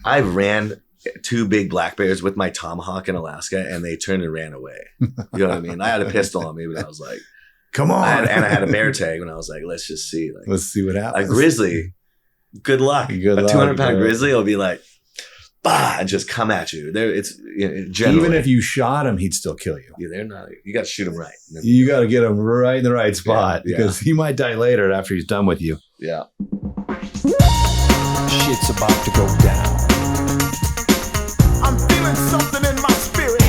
I ran 2 big black bears with my tomahawk in Alaska, and they turned and ran away. You know what I mean? I had a pistol on me, but I was like, come on. And I had a bear tag, and I was like, let's just see. Like, let's see what happens. A grizzly, good luck. A 200-pound grizzly will be like, bah, and just come at you. Even if you shot him, he'd still kill you. Yeah, they're not. You got to shoot him right. You got to get him right in the right spot because he might die later after he's done with you. Yeah. Shit's about to go down. I'm feeling something in my spirit.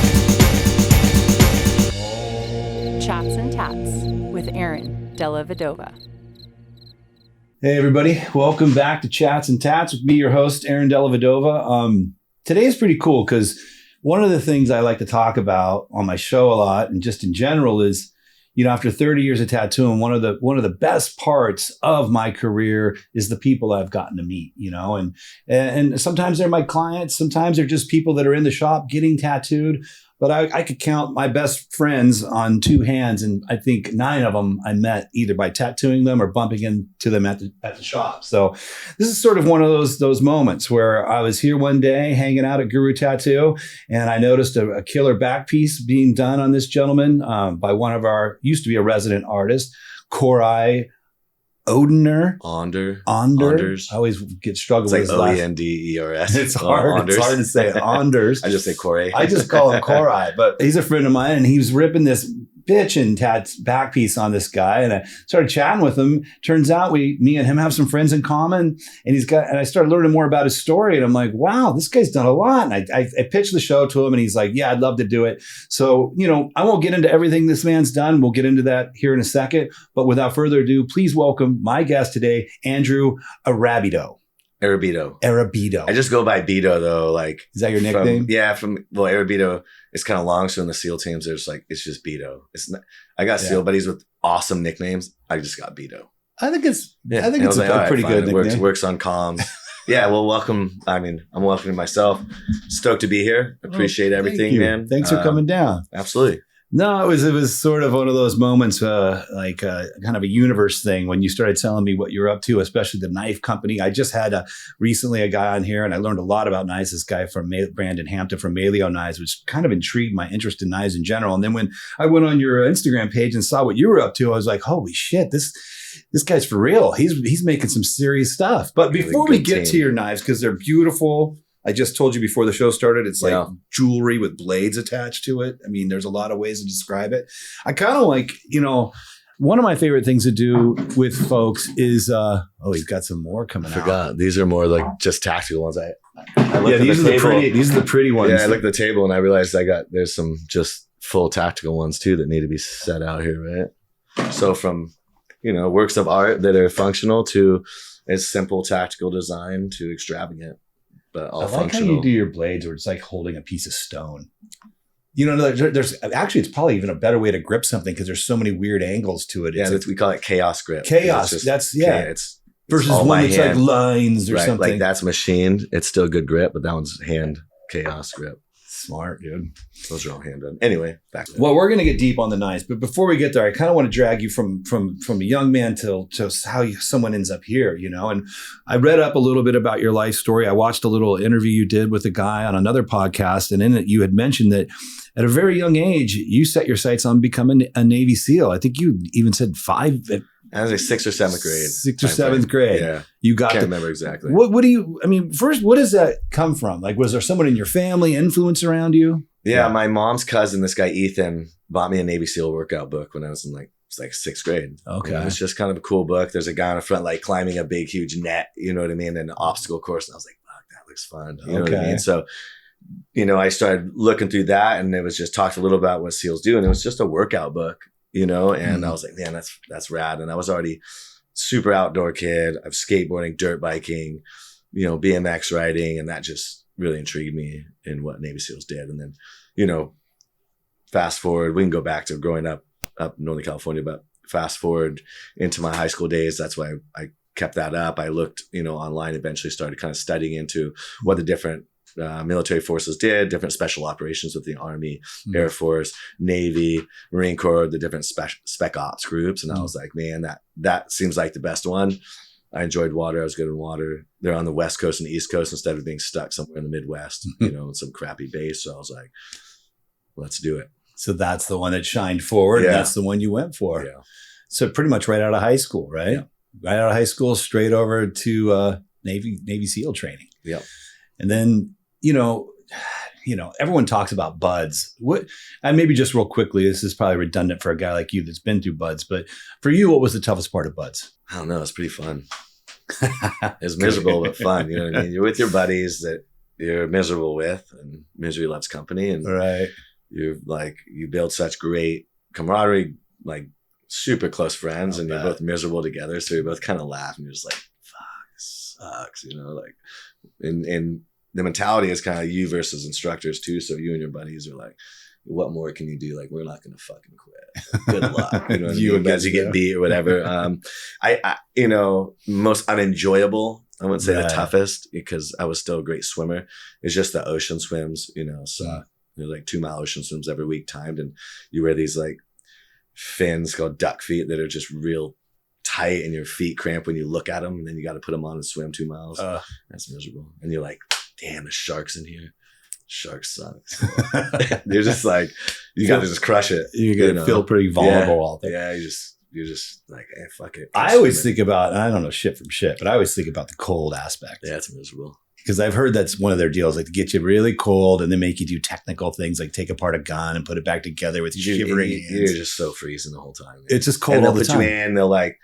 Chats and Tats with Aaron Della Vedova. Hey everybody, welcome back to Chats and Tats with me, your host, Aaron Della Vedova. Today is pretty cool because one of the things I like to talk about on my show a lot and just in general is, you know, after 30 years of tattooing, one of the best parts of my career is the people I've gotten to meet, you know, and sometimes they're my clients, sometimes they're just people that are in the shop getting tattooed. But I could count my best friends on 2 hands, and I think 9 of them I met either by tattooing them or bumping into them at the shop. So this is sort of one of those moments where I was here one day hanging out at Guru Tattoo, and I noticed a killer back piece being done on this gentleman by one of our, used to be a resident artist, Korai Onders. I always get struggled with his last. Oenders. It's hard. It's hard to say. Onders. I just say Corey. I just call him Korai, but he's a friend of mine, and he was ripping this bitchin' back piece on this guy, and I started chatting with him. Turns out me and him have some friends in common, and I started learning more about his story, and I'm like, wow, this guy's done a lot. And I pitched the show to him, and he's like, yeah, I'd love to do it. So, you know, I won't get into everything this man's done. We'll get into that here in a second, but without further ado, please welcome my guest today, Andrew Arrabito. Arrabito. I just go by Beto though. Like, is that your nickname? Arrabito is kind of long. So in the SEAL teams, it's just Beto. It's not. I got SEAL buddies with awesome nicknames. I just got Beto. I think it's a pretty good nickname. Works on comms. Yeah. Well, welcome. I mean, I'm welcoming myself. Stoked to be here. Appreciate everything, man. Thanks for coming down. Absolutely. No, it was sort of one of those moments, kind of a universe thing when you started telling me what you're up to, especially the knife company. I just had recently a guy on here, and I learned a lot about knives. This guy from Brandon Hampton from Maleo Knives, which kind of intrigued my interest in knives in general. And then when I went on your Instagram page and saw what you were up to, I was like, holy shit, this guy's for real. He's making some serious stuff. But before we get to your knives, because they're beautiful. I just told you before the show started, it's like jewelry with blades attached to it. I mean, there's a lot of ways to describe it. I kind of like, you know, one of my favorite things to do with folks is, you've got some more coming out. I forgot. These are more like just tactical ones. These are the pretty ones. Yeah, I looked at the table and I realized there's some just full tactical ones too that need to be set out here, right? So from, you know, works of art that are functional to as simple tactical design to extravagant. But all functional. How you do your blades where it's like holding a piece of stone. You know, there's actually, it's probably even a better way to grip something because there's so many weird angles to it. We call it chaos grip. Chaos. It's versus one that's like lines or something. Like that's machined. It's still good grip, but that one's hand chaos grip. Smart, dude. Those are all hand done. Anyway, back to well, we're going to get deep on the knives, but before we get there, I kind of want to drag you from a young man to how someone ends up here, you know. And I read up a little bit about your life story. I watched a little interview you did with a guy on another podcast, and in it you had mentioned that at a very young age you set your sights on becoming a Navy SEAL. I think you even said 5. I was like 6th or 7th grade. 6th or 7th grade. Yeah. You got Can't remember exactly. First, what does that come from? Like, was there someone in your family influence around you? Yeah. My mom's cousin, this guy, Ethan, bought me a Navy SEAL workout book when I was in like 6th grade. Okay. It was just kind of a cool book. There's a guy on the front, like climbing a big, huge net, you know what I mean? And an obstacle course. And I was like, fuck, that looks fun. You know what I mean? So, you know, I started looking through that and it was just talked a little about what SEALs do. And it was just a workout book. You know, and I was like, man, that's rad. And I was already super outdoor kid. I was skateboarding, dirt biking, you know, BMX riding. And that just really intrigued me in what Navy SEALs did. And then, you know, fast forward, we can go back to growing up in Northern California, but fast forward into my high school days. That's why I kept that up. I looked, you know, online, eventually started kind of studying into what the different military forces did, different special operations with the Army, Air Force, Navy, Marine Corps, the different spec ops groups. And I was like, man, that seems like the best one. I enjoyed water. I was good in water. They're on the West Coast and East Coast instead of being stuck somewhere in the Midwest, you know, in some crappy base. So I was like, let's do it. So that's the one that shined forward. Yeah. And that's the one you went for. Yeah. So pretty much right out of high school, right? Yeah. Right out of high school, straight over to Navy SEAL training. Yeah. And then, everyone talks about buds. And maybe just real quickly, this is probably redundant for a guy like you that's been through buds, but for you, what was the toughest part of buds? I don't know. It's pretty fun. It's miserable, but fun. You know what I mean? You're with your buddies that you're miserable with, and misery loves company. And right. you build such great camaraderie, like super close friends, and you're both miserable together. So you both kind of laugh and you're just like, fuck, this sucks, like, and the mentality is kind of you versus instructors too. So you and your buddies are like, what more can you do? Like, we're not going to fucking quit. Good luck. You know what I mean? As you get beat or whatever. I most unenjoyable, I wouldn't say the toughest, because I was still a great swimmer. It's just the ocean swims, so there's like 2 mile ocean swims every week timed. And you wear these like fins called duck feet that are just real tight and your feet cramp when you look at them. And then you got to put them on and swim 2 miles. That's miserable. And you're like, damn, the shark's in here. Sharks suck. So you're just like, you got to just crush it. You feel pretty vulnerable all day. Yeah, you're just like, hey, fuck it. I always think about, I don't know shit from shit, but I always think about the cold aspect. Yeah, it's miserable. Because I've heard that's one of their deals, like to get you really cold and then make you do technical things like take apart a gun and put it back together with shivering hands. You're just so freezing the whole time. Man. It's just cold all the time. They'll put you in, they'll like,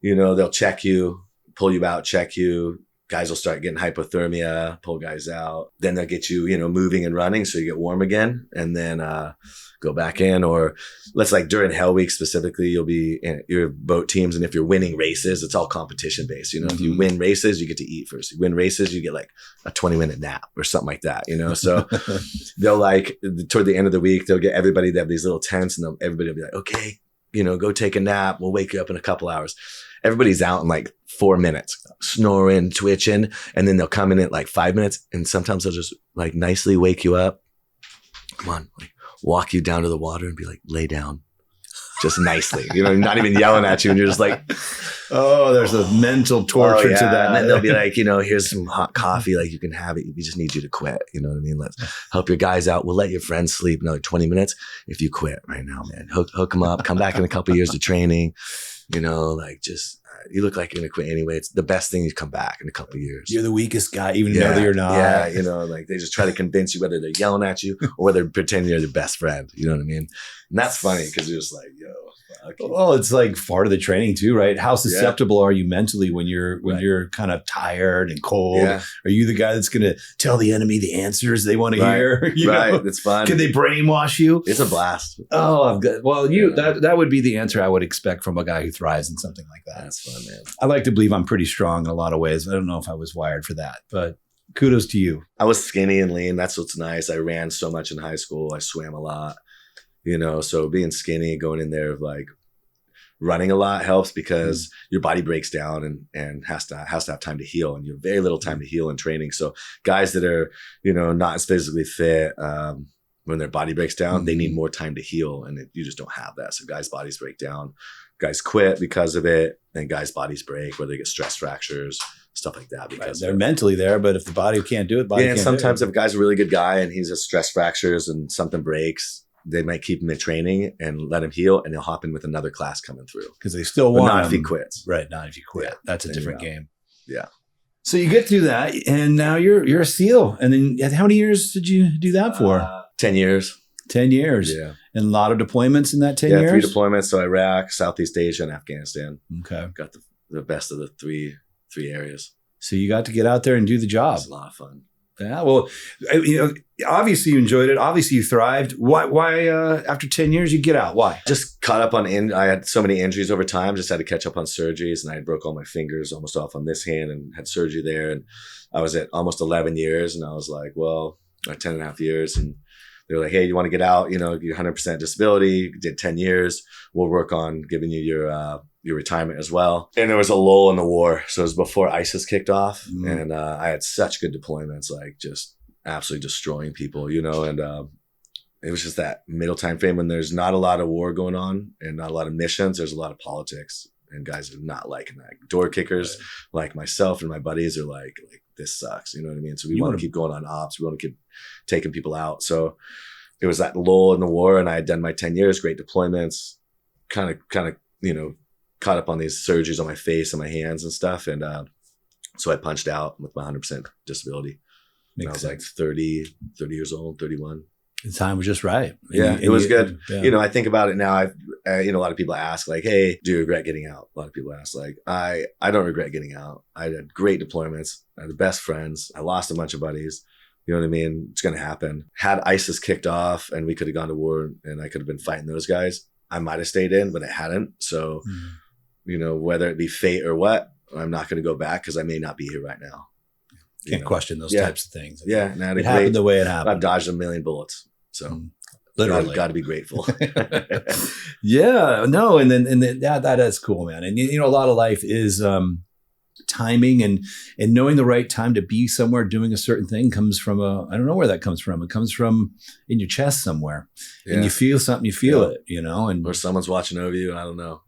they'll check you, pull you out, check you. Guys will start getting hypothermia, pull guys out. Then they'll get you, moving and running so you get warm again, and then go back in. Or let's like during Hell Week specifically, you'll be in your boat teams. And if you're winning races, it's all competition based. If you win races, you get to eat first. You win races, you get like a 20-minute nap or something like that, So they'll like, toward the end of the week, they'll get everybody to have these little tents, and everybody will be like, okay, go take a nap. We'll wake you up in a couple hours. Everybody's out in like 4 minutes, snoring, twitching, and then they'll come in at like 5 minutes, and sometimes they'll just like nicely wake you up. Come on, like walk you down to the water and be like, lay down, just nicely, not even yelling at you, and you're just like, oh, there's a mental torture to that. And then they'll be like, here's some hot coffee, like you can have it. We just need you to quit. You know what I mean? Let's help your guys out. We'll let your friends sleep another 20 minutes if you quit right now, man. Hook them up. Come back in a couple of years to training. You look like you're going to quit anyway. It's the best thing you come back in a couple of years. You're the weakest guy, even though you're not. Yeah, like they just try to convince you whether they're yelling at you or whether they're pretending you're their best friend. You know what I mean? And that's funny because you're just like, yo. Well, it's like part of the training too, right? How susceptible are you mentally when you're kind of tired and cold? Yeah. Are you the guy that's going to tell the enemy the answers they want to hear? Right, it's fun. Can they brainwash you? It's a blast. Oh, I've got. Well, that would be the answer I would expect from a guy who thrives in something like that. That's fun, man. I like to believe I'm pretty strong in a lot of ways. I don't know if I was wired for that, but kudos to you. I was skinny and lean. That's what's nice. I ran so much in high school. I swam a lot. So being skinny, going in there, like running a lot helps because your body breaks down and has to have time to heal, and you have very little time to heal in training. So guys that are, not as physically fit, when their body breaks down, they need more time to heal, and you just don't have that. So guys' bodies break down, guys quit because of it, and guys' bodies break, where they get stress fractures, stuff like that. Because they're mentally there, but if the body can't do it, and sometimes if a guy's a really good guy and he's has stress fractures and something breaks, they might keep him in training and let him heal, and they'll hop in with another class coming through because they still want not him. If he quits. Right, not if you quit. Yeah, that's a different game. Yeah. So you get through that, and now you're a SEAL. And then how many years did you do that for? 10 years. 10 years. Yeah. And a lot of deployments in that 10 years? 3 deployments. So Iraq, Southeast Asia, and Afghanistan. Okay. Got the best of the three areas. So you got to get out there and do the job. It was a lot of fun. Yeah, well, obviously you enjoyed it. Obviously you thrived. Why after 10 years you get out? Why? Just caught up on, I had so many injuries over time, just had to catch up on surgeries, and I broke all my fingers almost off on this hand and had surgery there. And I was at almost 11 years, and I was like, well, 10 and a half years. And they were like, hey, you want to get out? You're 100% disability. You did 10 years. We'll work on giving you your retirement as well. And there was a lull in the war. So it was before ISIS kicked off. And I had such good deployments, like just absolutely destroying people, and it was just that middle time frame when there's not a lot of war going on and not a lot of missions. There's a lot of politics. and guys are not liking that. Door kickers like myself and my buddies are like this sucks. You know what I mean? So we want to keep going on ops. We want to keep taking people out. So it was that lull in the war, and I had done my 10 years, great deployments, kind of, you know, caught up on these surgeries on my face and my hands and stuff. And so I punched out with my 100% disability. And I was like 30 years old, 31. The time was just right. It was good. Yeah. You know, I think about it now. You know, a lot of people ask like, hey, do you regret getting out? A lot of people ask like, I don't regret getting out. I had great deployments. I had the best friends. I lost a bunch of buddies. You know what I mean? It's going to happen. Had ISIS kicked off and we could have gone to war and I could have been fighting those guys, I might have stayed in, but I hadn't. So, you know, whether it be fate or what, I'm not going to go back because I may not be here right now. Can't question those types of things. Yeah. It happened the way it happened. I've dodged a million bullets. So literally got to be grateful. Yeah, no. And then that is cool, man. And you know, a lot of life is timing and knowing the right time to be somewhere doing a certain thing comes from I don't know where that comes from. It comes from in your chest somewhere and you feel something, you feel it, you know, and or someone's watching over you. I don't know.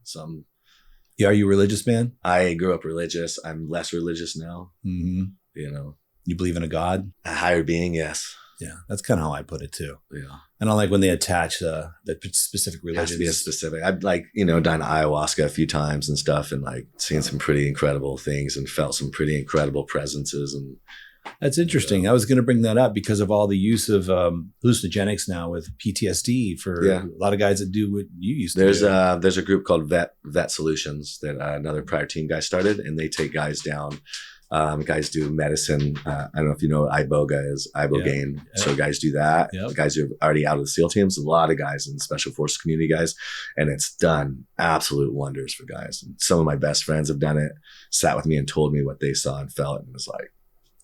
Yeah. Are you a religious man? I grew up religious. I'm less religious now. Mm-hmm. You know, you believe in a God? A higher being. Yes. Yeah. That's kind of how I put it too. Yeah. I don't like when they attach the specific religion. It has to be a specific. I've like, you know, done ayahuasca a few times and stuff and like seen some pretty incredible things and felt some pretty incredible presences. And that's interesting. I was going to bring that up because of all the use of hallucinogenics now with PTSD for a lot of guys that do what you used to do. There's a group called Vet Solutions that another prior team guy started, and they take guys down. Guys do medicine. I don't know if you know what iboga is, ibogaine. Yeah. So guys do that. Yep. The guys who are already out of the SEAL teams, a lot of guys in the special forces community guys, and it's done absolute wonders for guys. And some of my best friends have done it, sat with me and told me what they saw and felt, and it was like,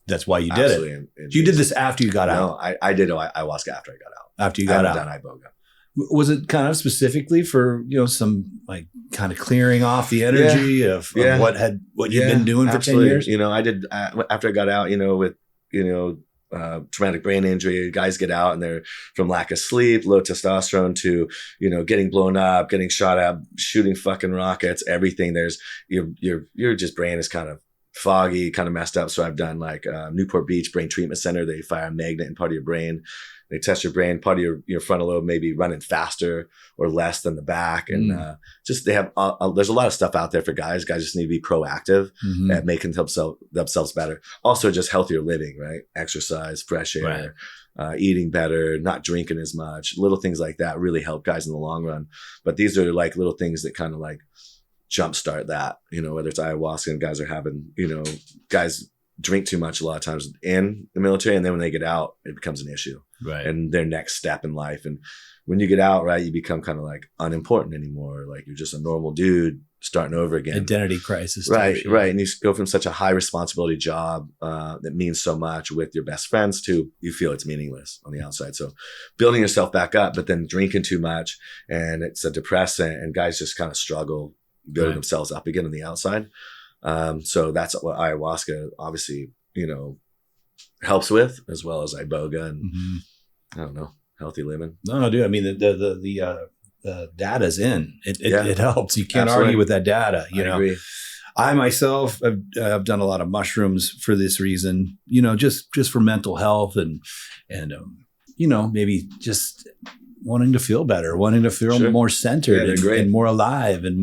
that's why you did it. You did this after you got out. No, I did ayahuasca after I got out. After you got out. I haven't done iboga. Was it kind of specifically for, you know, some like kind of clearing off the energy of what you've been doing for 10 years? You know, I did after I got out, you know, with, you know, traumatic brain injury, guys get out and they're from lack of sleep, low testosterone to, you know, getting blown up, getting shot at, shooting fucking rockets, everything. There's your just brain is kind of foggy, kind of messed up. So I've done like Newport Beach Brain Treatment Center. They fire a magnet in part of your brain. They test your brain, part of your frontal lobe maybe running faster or less than the back. And just they have, there's a lot of stuff out there for guys. Guys just need to be proactive at making themselves better. Also just healthier living, right? Exercise, fresh air, eating better, not drinking as much. Little things like that really help guys in the long run. But these are like little things that kind of like jumpstart that, you know, whether it's ayahuasca and guys are having, you know, guys drink too much a lot of times in the military, and then when they get out, it becomes an issue, right? And their next step in life. And when you get out, right, you become kind of like unimportant anymore. Like you're just a normal dude starting over again. Identity crisis, right? And you go from such a high responsibility job that means so much with your best friends to you feel it's meaningless on the outside. So building yourself back up, but then drinking too much, and it's a depressant, and guys just kind of struggle building themselves up again on the outside. So that's what ayahuasca obviously, you know, helps with, as well as iboga and I don't know, healthy living. No, dude. I mean, the data's in. It helps. You can't argue with that data. You know, agree. I myself have done a lot of mushrooms for this reason. You know, just for mental health and you know, maybe just wanting to feel better, wanting to feel more centered and more alive and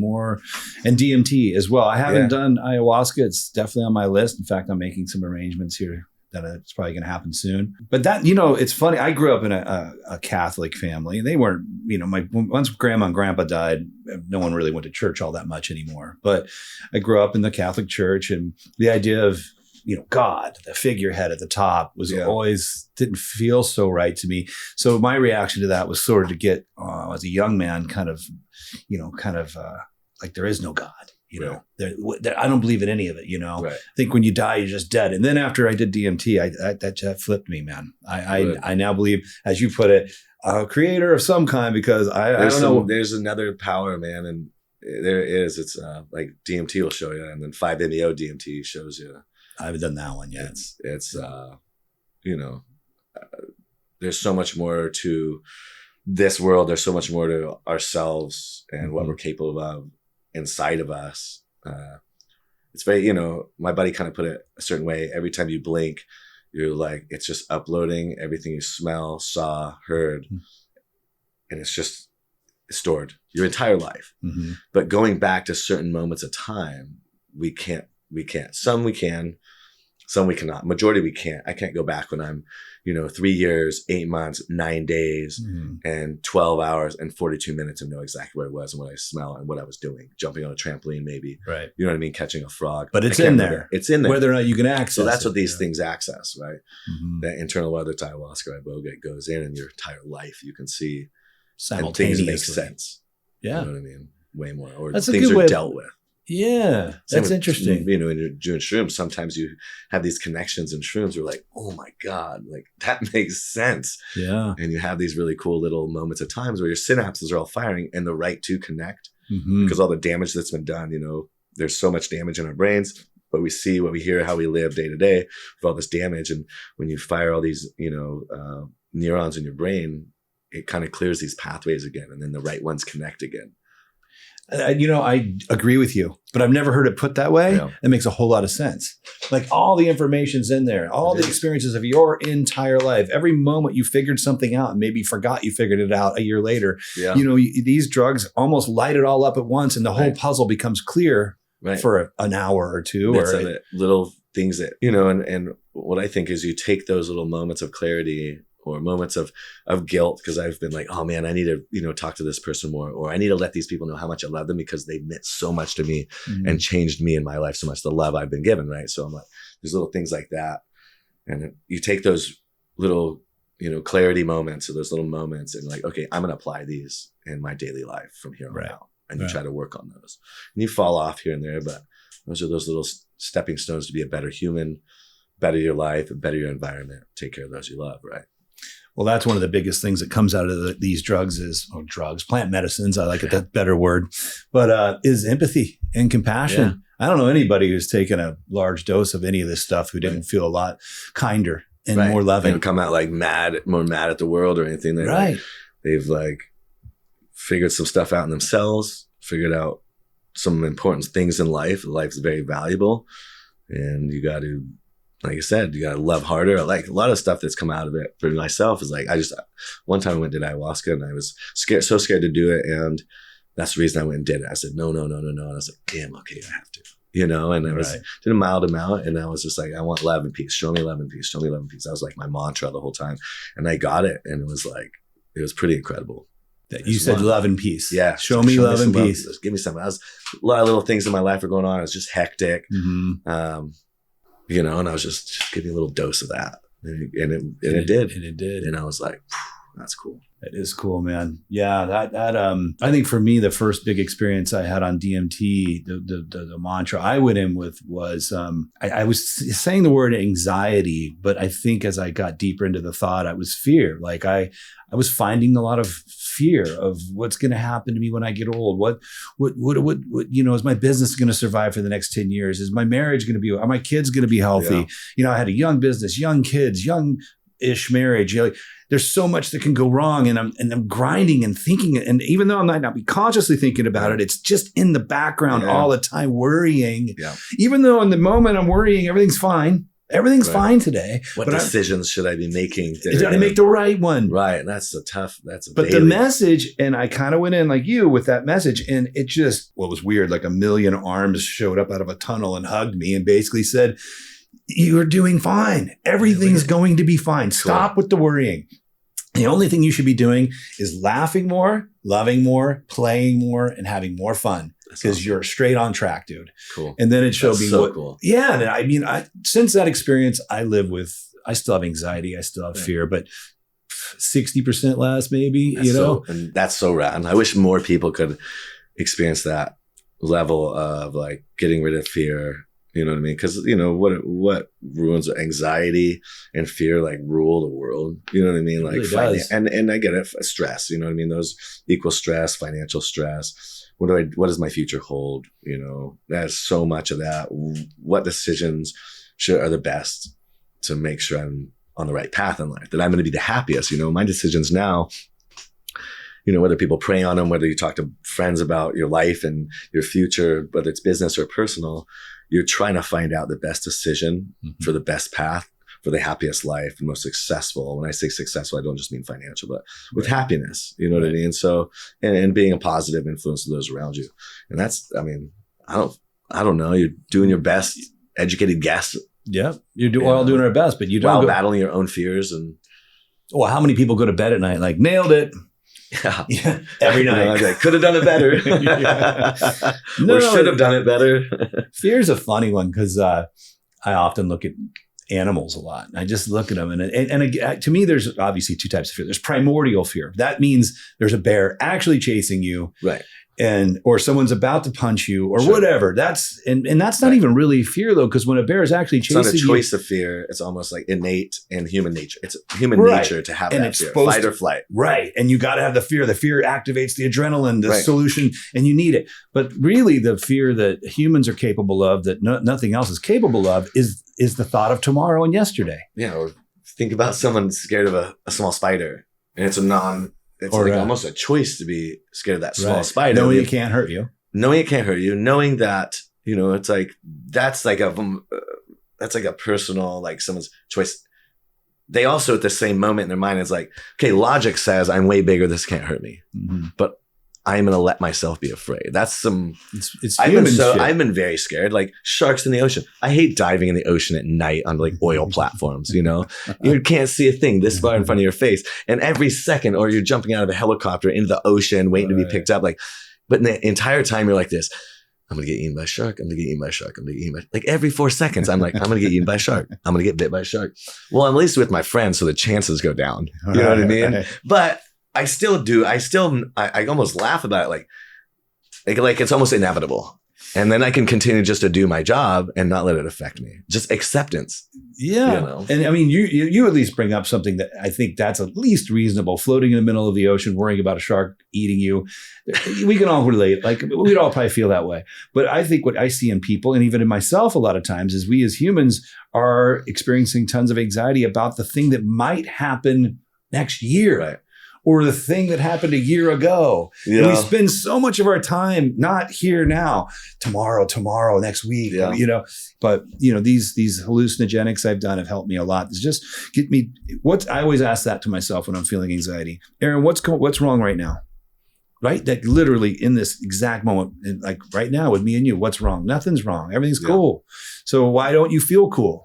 DMT as well. I haven't done ayahuasca. It's definitely on my list. In fact, I'm making some arrangements here that it's probably going to happen soon. But that, you know, it's funny. I grew up in a Catholic family. They weren't, you know, once grandma and grandpa died, no one really went to church all that much anymore. But I grew up in the Catholic church, and the idea of, you know, God, the figurehead at the top was always didn't feel so right to me. So my reaction to that was sort of to get, as a young man, kind of like there is no God, you know, I don't believe in any of it, you know, I think when you die, you're just dead. And then after I did DMT, that flipped me, man. I now believe, as you put it, a creator of some kind, because I don't know. There's another power, man. And there is, it's like DMT will show you. And then 5-MeO DMT shows you. I haven't done that one yet. It's you know, there's so much more to this world. There's so much more to ourselves and what we're capable of. inside of us. It's very, you know, my buddy kind of put it a certain way. Every time you blink, you're like, it's just uploading everything you smell, saw, heard, and it's just stored your entire life. Mm-hmm. But going back to certain moments of time, we can't. Some we can, some we cannot. Majority we can't. I can't go back when I'm, you know, 3 years, 8 months, 9 days, and 12 hours and 42 minutes and know exactly where I was and what I smell and what I was doing. Jumping on a trampoline, maybe. Right. You know what I mean? Catching a frog. But it's in there. It's in there. Whether or not you can access So that's it, what these things access, right? Mm-hmm. That internal weather to ayahuasca, iboga, goes in and your entire life you can see simultaneously. And things make sense. Yeah. You know what I mean? Way more. Or that's things are dealt with. Yeah, that's interesting. You know, when you're doing shrooms, sometimes you have these connections in shrooms. You're like, oh my God, like that makes sense. Yeah. And you have these really cool little moments of times where your synapses are all firing and the right to connect because all the damage that's been done, you know, there's so much damage in our brains, but we see what we hear, how we live day to day with all this damage. And when you fire all these, you know, neurons in your brain, it kind of clears these pathways again. And then the right ones connect again. You know, I agree with you, but I've never heard it put that way. Yeah. It makes a whole lot of sense. Like all the information's in there, all the experiences of your entire life, every moment you figured something out and maybe forgot you figured it out a year later. Yeah. You know, these drugs almost light it all up at once and the whole puzzle becomes clear for an hour or two. That's or little things that, you know, and what I think is you take those little moments of clarity or moments of guilt, because I've been like, oh man, I need to, you know, talk to this person more, or I need to let these people know how much I love them because they meant so much to me and changed me in my life so much, the love I've been given, right? So I'm like, there's little things like that. And you take those little, you know, clarity moments or those little moments and like, okay, I'm going to apply these in my daily life from here on out. And you try to work on those. And you fall off here and there, but those are those little stepping stones to be a better human, better your life, better your environment, take care of those you love, right? Well, that's one of the biggest things that comes out of these drugs is plant medicines. I like it, that better word, but is empathy and compassion. Yeah. I don't know anybody who's taken a large dose of any of this stuff who didn't feel a lot kinder and more loving. They come out like more mad at the world or anything. They've like figured some stuff out in themselves, figured out some important things in life. Life's very valuable, and you got to, like I said, you got to love harder. Like a lot of stuff that's come out of it for myself is like, one time I went and did ayahuasca and I was so scared to do it. And that's the reason I went and did it. I said, no. And I was like, damn, okay, I have to, you know, and I did a mild amount and I was just like, I want love and peace. Show me love and peace. Show me love and peace. That was like my mantra the whole time. And I got it. And it was pretty incredible. That you said love and peace. Yeah. Show me love and peace. Give me something. A lot of little things in my life were going on. It was just hectic. Mm-hmm. You know, and I was just give me a little dose of that. And it did. And it did. And I was like, that's cool. It is cool, man. Yeah. That I think for me, the first big experience I had on DMT, the mantra I went in with was, I was saying the word anxiety, but I think as I got deeper into the thought, I was fear. Like I was finding a lot of fear of what's going to happen to me when I get old. What, you know, is my business going to survive for the next 10 years? Is my marriage going to be, are my kids going to be healthy? Yeah. You know, I had a young business, young kids, young-ish marriage. You know, there's so much that can go wrong, and I'm grinding and thinking it. And even though I might not be consciously thinking about it, it's just in the background all the time, worrying. Yeah. Even though in the moment I'm worrying, everything's fine. Everything's fine today. What decisions should I be making? Did I make the right one? Right. And that's but the message, and I kind of went in like you with that message, and it just, what was weird, like a million arms showed up out of a tunnel and hugged me and basically said, you're doing fine. Everything's going to be fine. Stop with the worrying. The only thing you should be doing is laughing more, loving more, playing more, and having more fun. Because you're straight on track, dude. Cool. And then it showed me cool. Yeah. And I mean, since that experience, I still have anxiety. I still have fear, but 60% less maybe, and that's so rad. And I wish more people could experience that level of like getting rid of fear. You know what I mean? Because, you know, what ruins anxiety and fear, like rule the world. You know what I mean? Like, it really does. And I get it. Stress, you know what I mean? Those equal stress, financial stress. What does my future hold? You know, there's so much of that. What decisions are the best to make sure I'm on the right path in life, that I'm going to be the happiest? You know, my decisions now, whether people prey on them, whether you talk to friends about your life and your future, whether it's business or personal, you're trying to find out the best decision for the best path, for the happiest life, the most successful. When I say successful, I don't just mean financial, but with happiness, you know what I mean? So, and being a positive influence to those around you. And that's, I mean, I don't know. You're doing your best educated guess. Yeah. We're all doing our best, but you don't while battling your own fears. And well, how many people go to bed at night like nailed it? Yeah. Every night. I could have done it better. Or should have done it better. Fear's a funny one because I often look at animals a lot. I just look at them and to me, there's obviously two types of fear. There's primordial fear. That means there's a bear actually chasing you. Right. Or someone's about to punch you or whatever. That's not even really fear though, because when a bear is actually chasing you. It's not a choice of fear. It's almost like innate in human nature. It's human nature to have that fear. Fight or flight. Right. And you got to have the fear. The fear activates the adrenaline, the solution, and you need it. But really the fear that humans are capable of, that nothing else is capable of, is the thought of tomorrow and yesterday. Yeah. Or think about someone scared of a small spider, and it's almost a choice to be scared of that small spider. Knowing it can't hurt you. Knowing it can't hurt you. Knowing that, it's like, that's like a personal, like someone's choice. They also at the same moment in their mind is like, okay, logic says I'm way bigger. This can't hurt me. But I'm going to let myself be afraid. That's it's I've been very scared. Like sharks in the ocean. I hate diving in the ocean at night on like oil platforms, You can't see a thing this far in front of your face. And every second, or you're jumping out of a helicopter into the ocean, waiting to be picked up. But in the entire time you're like this, I'm going to get eaten by a shark. I'm going to get eaten by a shark. I'm going to get eaten by, like every 4 seconds, I'm like, I'm going to get eaten by a shark. I'm going to get bit by a shark. Well, I'm at least with my friends, so the chances go down. You know what I mean? But I still do. I almost laugh about it. Like it's almost inevitable. And then I can continue just to do my job and not let it affect me. Just acceptance. Yeah. And I mean, you at least bring up something that I think that's at least reasonable. Floating in the middle of the ocean, worrying about a shark eating you. We can all relate. Like we'd all probably feel that way. But I think what I see in people, and even in myself a lot of times, is we as humans are experiencing tons of anxiety about the thing that might happen next year. Right. Or the thing that happened a year ago. Yeah. And we spend so much of our time not here now, tomorrow, next week, But these hallucinogenics I've done have helped me a lot. It's just get me. I always ask that to myself when I'm feeling anxiety. Aaron, what's wrong right now? Right, that literally in this exact moment, like right now with me and you, what's wrong? Nothing's wrong. Everything's cool. So why don't you feel cool?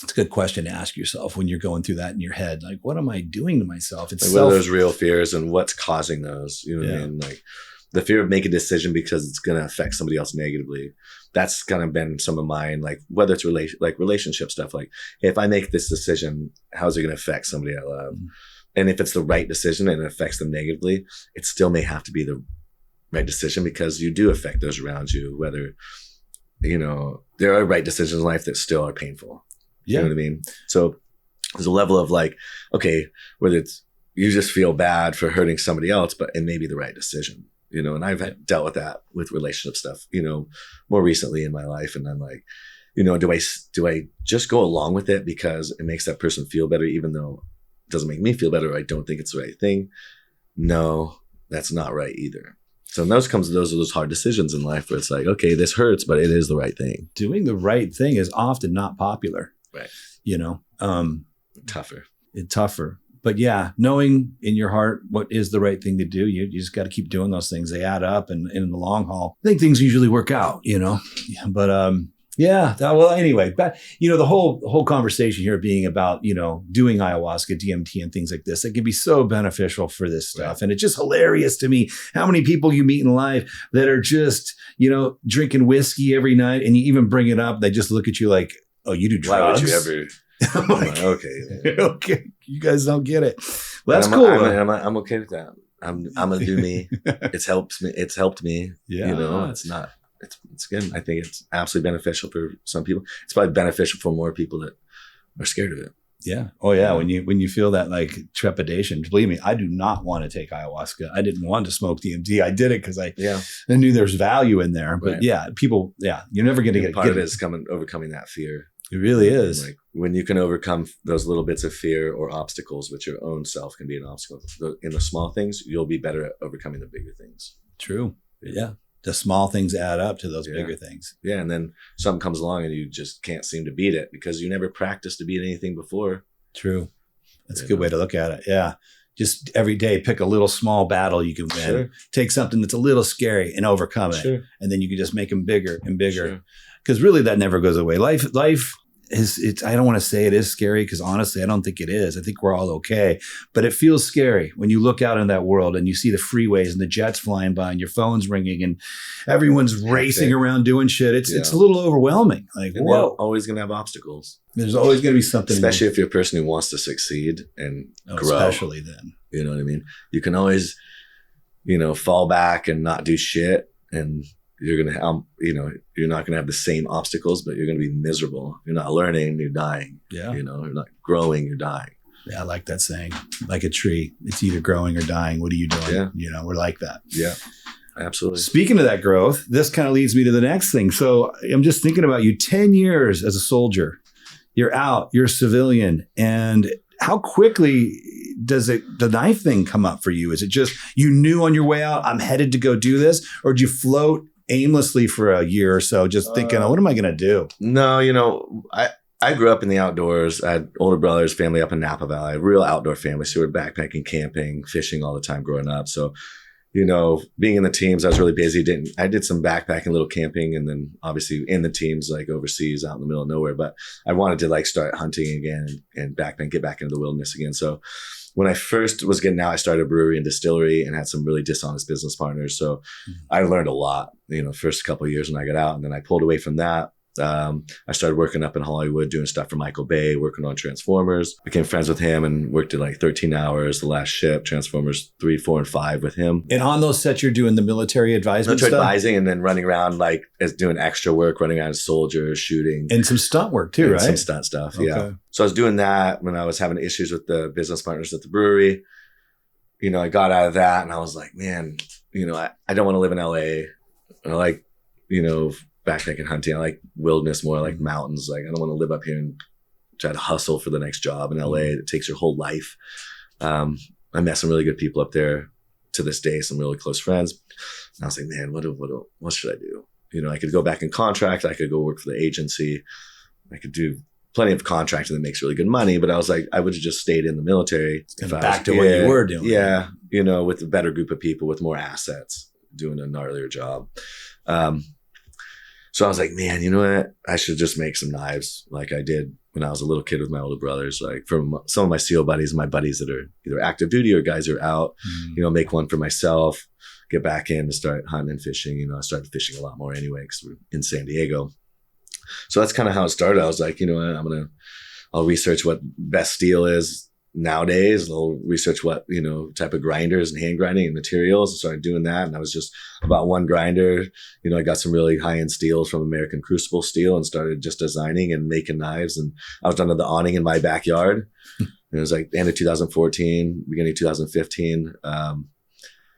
It's a good question to ask yourself when you're going through that in your head. Like, what am I doing to myself? It's what are those real fears and what's causing those? You know what I mean? Like the fear of making a decision because it's going to affect somebody else negatively. That's kind of been some of mine, like whether it's relationship stuff. Like if I make this decision, how's it going to affect somebody I love? And if it's the right decision and it affects them negatively, it still may have to be the right decision because you do affect those around you, whether, there are right decisions in life that still are painful. You know what I mean? So there's a level of like, okay, whether it's you just feel bad for hurting somebody else, but it may be the right decision, and I've dealt with that with relationship stuff, more recently in my life. And I'm like, do I just go along with it because it makes that person feel better, even though it doesn't make me feel better? Or I don't think it's the right thing. No, that's not right either. So those are those hard decisions in life where it's like, okay, this hurts, but it is the right thing. Doing the right thing is often not popular. Right. Tougher. It's tougher. But yeah, knowing in your heart what is the right thing to do, you just got to keep doing those things. They add up, and in the long haul, I think things usually work out, But anyway, but the whole conversation here being about, doing ayahuasca, DMT and things like this, it can be so beneficial for this stuff. Right. And it's just hilarious to me how many people you meet in life that are just, drinking whiskey every night, and you even bring it up, they just look at you like, oh, you do drugs? Why would you ever? I'm like, okay. Okay. You guys don't get it. Well, that's cool. I'm okay with that. I'm going to do me. It's helped me. Yeah. It's good. I think it's absolutely beneficial for some people. It's probably beneficial for more people that are scared of it. Yeah. Oh yeah. When you feel that like trepidation, believe me, I do not want to take ayahuasca. I didn't want to smoke DMT. I did it because I knew there's value in there. But you're never going to get part of it is overcoming that fear. It really is. Like when you can overcome those little bits of fear or obstacles, which your own self can be an obstacle in the small things, you'll be better at overcoming the bigger things. True. Yeah. The small things add up to those bigger things. Yeah. And then something comes along and you just can't seem to beat it because you never practiced to beat anything before. True. That's a good way to look at it. Yeah. Just every day, pick a little small battle you can win. Sure. Take something that's a little scary and overcome it. Sure. And then you can just make them bigger and bigger. Because really that never goes away. Life is, I don't want to say it is scary because honestly, I don't think it is. I think we're all okay. But it feels scary when you look out in that world and you see the freeways and the jets flying by and your phone's ringing and everyone's racing around doing shit. It's a little overwhelming. Like, and whoa. Always going to have obstacles. There's always going to be something. Especially if you're a person who wants to sucede and grow. Especially then. You know what I mean? You can always, fall back and not do shit. And you're going to have, you're not going to have the same obstacles, but you're going to be miserable. You're not learning, you're dying. Yeah. You're not growing, you're dying. Yeah, I like that saying. Like a tree, it's either growing or dying. What are you doing? Yeah. We're like that. Yeah, absolutely. Speaking of that growth, this kind of leads me to the next thing. So I'm just thinking about you 10 years as a soldier. You're out, you're a civilian. And how quickly does the knife thing come up for you? Is it just you knew on your way out, I'm headed to go do this? Or did you float aimlessly for a year or so just thinking, what am I going to do? No, I grew up in the outdoors. I had older brothers, family up in Napa Valley, a real outdoor family. So we were backpacking, camping, fishing all the time growing up. So, being in the teams, I was really busy. I did some backpacking, little camping, and then obviously in the teams, like overseas out in the middle of nowhere. But I wanted to like start hunting again and backpack, get back into the wilderness again. So when I first was getting out, I started a brewery and distillery and had some really dishonest business partners. So I learned a lot, first couple of years when I got out, and then I pulled away from that. I started working up in Hollywood, doing stuff for Michael Bay, working on Transformers. Became friends with him and worked at like 13 hours, The Last Ship, Transformers 3, 4, and 5 with him. And on those sets, you're doing the military advisement stuff? Advising and then running around like as doing extra work, running around as soldiers, shooting. And some stunt work too, right? Some stunt stuff, yeah. So I was doing that when I was having issues with the business partners at the brewery. I got out of that and I was like, man, I don't want to live in LA. I like, backpacking hunting. I like wilderness more. I like mountains. Like I don't want to live up here and try to hustle for the next job in LA. It takes your whole life. I met some really good people up there to this day, some really close friends. And I was like, man, what should I do? I could go back and contract. I could go work for the agency. I could do plenty of contracting that makes really good money. But I was like, I would have just stayed in the military. Back to what you were doing. Yeah. With a better group of people with more assets, doing a gnarlier job. So I was like, man, you know what? I should just make some knives like I did when I was a little kid with my older brothers, like from some of my SEAL buddies, my buddies that are either active duty or guys who are out, make one for myself, get back in to start hunting and fishing. I started fishing a lot more anyway because we're in San Diego. So that's kind of how it started. I was like, I'll research what best steel is nowadays. I'll research what, type of grinders and hand grinding and materials. I started doing that. And I was just about one grinder. I got some really high-end steels from American Crucible Steel and started just designing and making knives. And I was under the awning in my backyard. And it was like the end of 2014, beginning of 2015.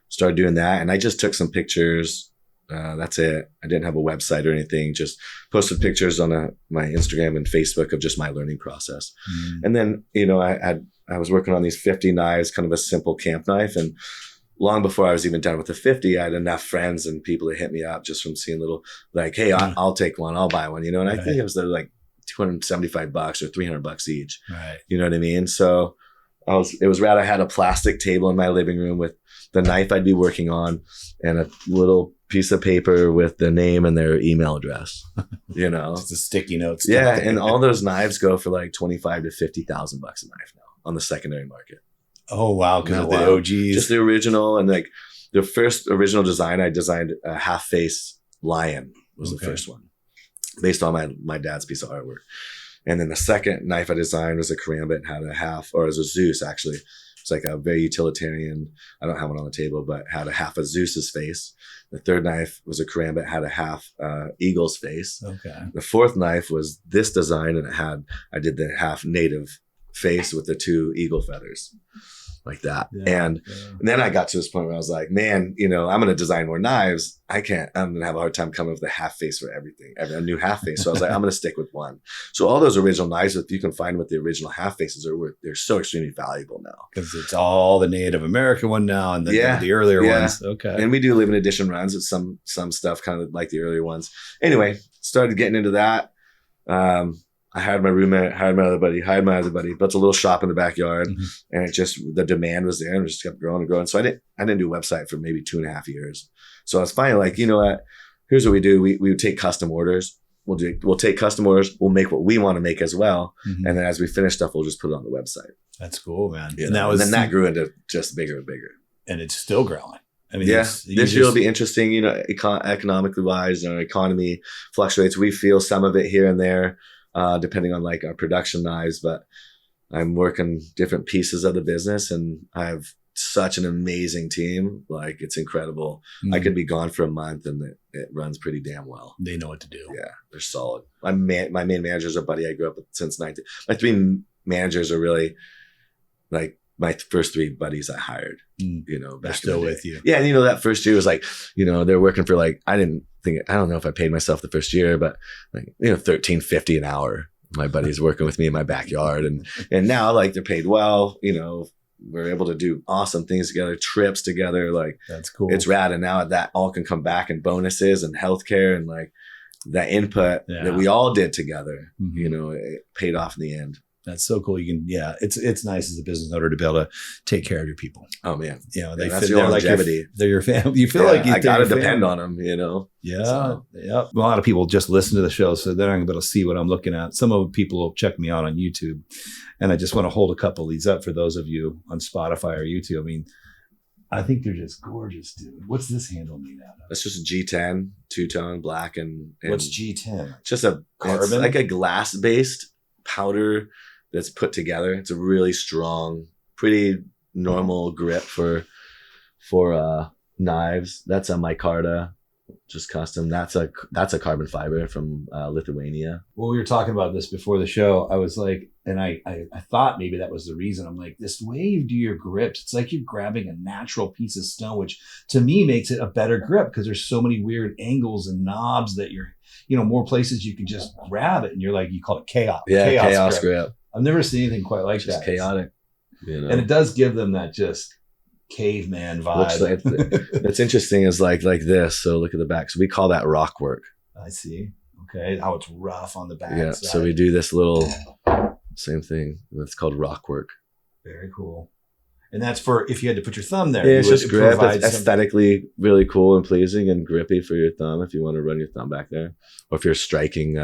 Started doing that. And I just took some pictures. That's it. I didn't have a website or anything. Just posted pictures on my Instagram and Facebook of just my learning process. And then, I was working on these 50 knives, kind of a simple camp knife. And long before I was even done with the 50, I had enough friends and people that hit me up just from seeing little like, hey, I'll take one. I'll buy one, And I think it was like $275 or $300 each. Right. You know what I mean? So it was rad. I had a plastic table in my living room with the knife I'd be working on and a little piece of paper with the name and their email address, Just a sticky notes. Yeah. And all those knives go for like $25,000 to $50,000 a knife now on the secondary market. Oh, wow. Because of the OGs. Just the original. And like the first original design, I designed a half face lion was the first one based on my dad's piece of artwork. And then the second knife I designed was a karambit, had a half, or it was a Zeus actually. It's like a very utilitarian, I don't have one on the table, but had a half of Zeus's face. The third knife was a karambit, had a half eagle's face. Okay. The fourth knife was this design, and I did the half native face with the two eagle feathers. like that. And then I got to this point where I was like, man, I'm going to design more knives. I'm going to have a hard time coming up with a half face for everything, a new half face. So I was like, I'm going to stick with one. So all those original knives, if you can find with the original half faces, they're so extremely valuable now. Because it's all the Native American one now and the earlier ones. Okay. And we do limited edition runs with some stuff kind of like the earlier ones. Anyway, started getting into that. I hired my roommate, hired my other buddy, built a little shop in the backyard, and the demand was there and it just kept growing and growing. So I didn't do a website for maybe 2.5 years. So I was finally like, you know what, here's what we do. We would take custom orders. We'll take custom orders. We'll make what we want to make as well. And then as we finish stuff, we'll just put it on the website. That's cool, man. And then that grew into just bigger and bigger. And it's still growing. I mean, this year will be interesting, economically wise, our economy fluctuates. We feel some of it here and there. Depending on like our production knives, but I'm working different pieces of the business and I have such an amazing team. Like it's incredible. I could be gone for a month and it runs pretty damn well. They know what to do. Yeah, they're solid. My main manager is a buddy I grew up with since 19. My 3 managers are really like my first 3 buddies I hired, they're still with you. Yeah. And that first year was like, they're working for like, I don't know if I paid myself the first year, but like, $13.50 an hour. My buddies working with me in my backyard. And now like they're paid well, we're able to do awesome things together, trips together. Like that's cool. It's rad. And now that all can come back in bonuses and healthcare and like that input that we all did together, it paid off in the end. That's so cool. You can, it's nice as a business owner to be able to take care of your people. Oh man. That's your longevity. They're your family. You feel like I got to depend on them, Yeah. So. Yeah. A lot of people just listen to the show, so they're not going to be able to see what I'm looking at. Some of the people will check me out on YouTube, and I just want to hold a couple of these up for those of you on Spotify or YouTube. I mean, I think they're just gorgeous, dude. What's this handle made out of? It's just a G10, two-tone, black and what's G10? Just a carbon, it's like a glass-based powder that's put together. It's a really strong, pretty normal grip for knives. That's a micarta, just custom. That's a carbon fiber from Lithuania. Well, we were talking about this before the show. I was like, and I thought maybe that was the reason. I'm like, this way you do your grips, it's like you're grabbing a natural piece of stone, which to me makes it a better grip because there's so many weird angles and knobs that you're, more places you can just grab it and you're like, you call it chaos. Yeah, chaos grip. I've never seen anything quite like just that. Chaotic. And it does give them that just caveman vibe. It's interesting is like this. So look at the back. So we call that rock work. I see. Okay. How it's rough on the back. Yeah. side. So we do this little same thing. It's called rock work. Very cool. And that's for if you had to put your thumb there. Yeah, it's just grip. It's aesthetically really cool and pleasing and grippy for your thumb if you want to run your thumb back there. Or if you're striking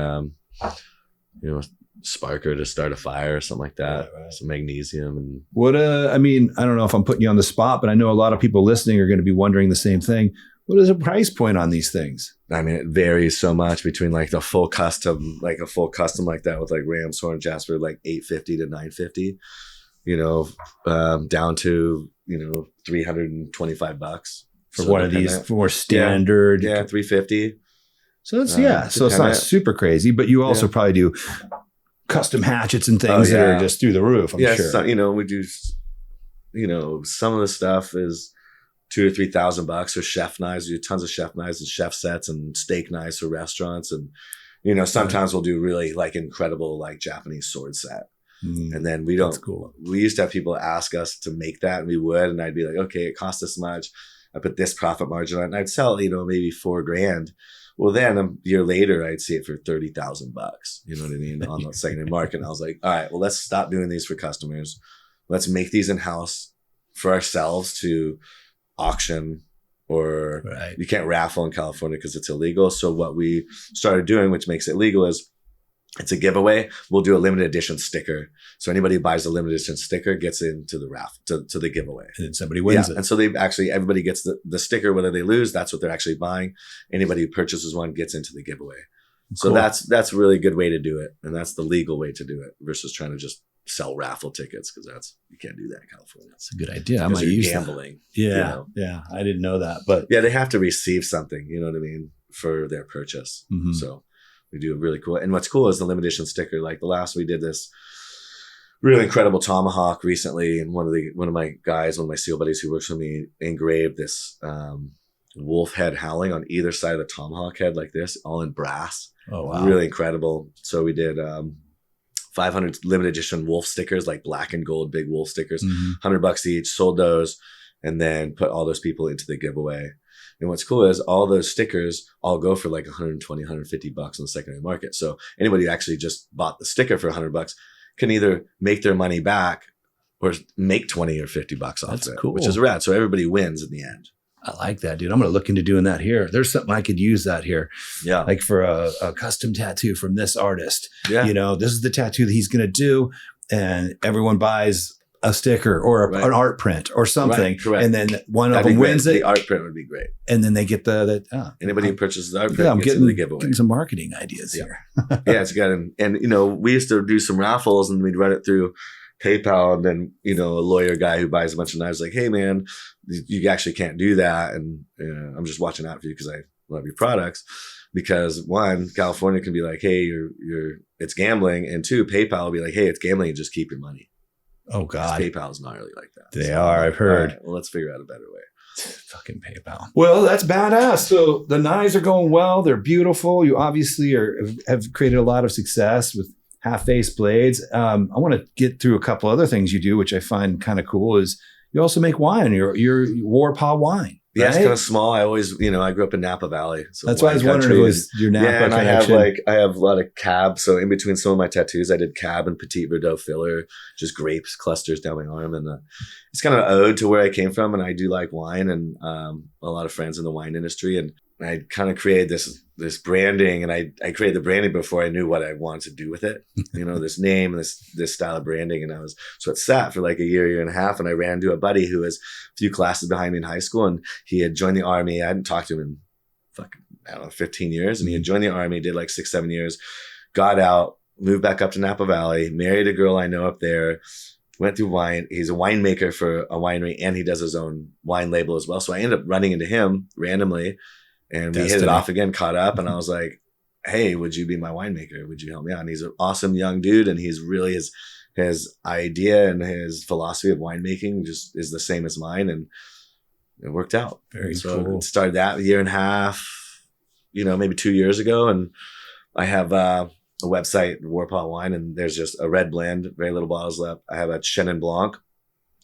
sparker to start a fire or something like that. Right. Some magnesium and what I mean, I don't know if I'm putting you on the spot, but I know a lot of people listening are going to be wondering the same thing. What is the price point on these things? I mean, it varies so much between like the full custom, like a full custom like that with like Ram's Horn Jasper, like $850 to $950, down to, $325 for one of these for more standard. Yeah, $350. So it's so it's not super crazy, but you also probably do custom hatchets and things that are just through the roof. I'm sure. So, we do, some of the stuff is $2,000 to $3,000 for chef knives. We do tons of chef knives and chef sets and steak knives for restaurants. And, sometimes we'll do really like incredible, like Japanese sword set. And then we don't, cool. We used to have people ask us to make that and we would, and I'd be like, okay, it costs this much. I put this profit margin on it and I'd sell, maybe $4,000. Well, then a year later, I'd see it for $30,000. You know what I mean? On the secondary market. And I was like, all right, well, let's stop doing these for customers. Let's make these in-house for ourselves to auction, or you can't raffle in California because it's illegal. So what we started doing, which makes it legal, is it's a giveaway. We'll do a limited edition sticker. So anybody who buys a limited edition sticker gets into the raffle, to the giveaway. And then somebody wins it. And so everybody gets the sticker, whether they lose, that's what they're actually buying. Anybody who purchases one gets into the giveaway. Cool. So that's a really good way to do it. And that's the legal way to do it versus trying to just sell raffle tickets, because you can't do that in California. That's a good idea. I might use gambling. That. Yeah. I didn't know that, but they have to receive something, you know what I mean, for their purchase. So we do really cool. And what's cool is the limited edition sticker. Like the last we did this, really incredible tomahawk recently. And one of my SEAL buddies who works with me engraved this wolf head howling on either side of the tomahawk head like this, all in brass. Oh, wow. Really incredible. So we did 500 limited edition wolf stickers, like black and gold, big wolf stickers, $100 each, sold those, and then put all those people into the giveaway. And what's cool is all those stickers all go for like 120, 150 bucks on the secondary market. So anybody who actually just bought the sticker for $100 can either make their money back or make 20 or 50 bucks off it, cool. which is rad. So everybody wins in the end. I like that, dude. I'm going to look into doing that here. There's something I could use that here. Yeah. Like for a custom tattoo from this artist. Yeah. You know, this is the tattoo that he's going to do. And everyone buys a sticker or an art print or something. Right, correct. And then one of them wins it. The art print would be great. And then they get anybody who purchases the art print I'm gets getting the giveaway. Getting some marketing ideas here. Yeah, it's good. And, you know, we used to do some raffles and we'd run it through PayPal, and then, you know, a lawyer guy who buys a bunch of knives like, hey man, you actually can't do that. And I'm just watching out for you because I love your products. Because one, California can be like, hey, it's gambling. And two, PayPal will be like, hey, it's gambling and just keep your money. Oh God. PayPal is not really like that. They are, I've heard. Right, well, let's figure out a better way. Fucking PayPal. Well, that's badass. So the knives are going well. They're beautiful. You obviously have created a lot of success with half-face blades. I want to get through a couple other things you do, which I find kind of cool. Is you also make wine. Your Warpaw wine. Yeah, right? it's kind of small. I always, I grew up in Napa Valley. So that's why I was wondering if it was your Napa and connection. I have a lot of cab. So in between some of my tattoos, I did cab and Petit Verdot filler, just grapes clusters down my arm. And it's kind of an ode to where I came from. And I do like wine and a lot of friends in the wine industry. And I kind of created this branding, and I created the branding before I knew what I wanted to do with it. This name, this style of branding. And so it sat for like a year and a half. And I ran into a buddy who was a few classes behind me in high school, and he had joined the army. I hadn't talked to him in fucking, 15 years. And he had joined the army, did like 6-7 years, got out, moved back up to Napa Valley, married a girl I know up there, went through wine. He's a winemaker for a winery, and he does his own wine label as well. So I ended up running into him randomly. And we hit it off again, caught up, and I was like, hey, would you be my winemaker? Would you help me out? And he's an awesome young dude, and he's really his idea and his philosophy of winemaking just is the same as mine, and it worked out. Very cool. It started that a year and a half, maybe 2 years ago, and I have a website, Warpaw Wine, and there's just a red blend, very little bottles left. I have a Chenin Blanc.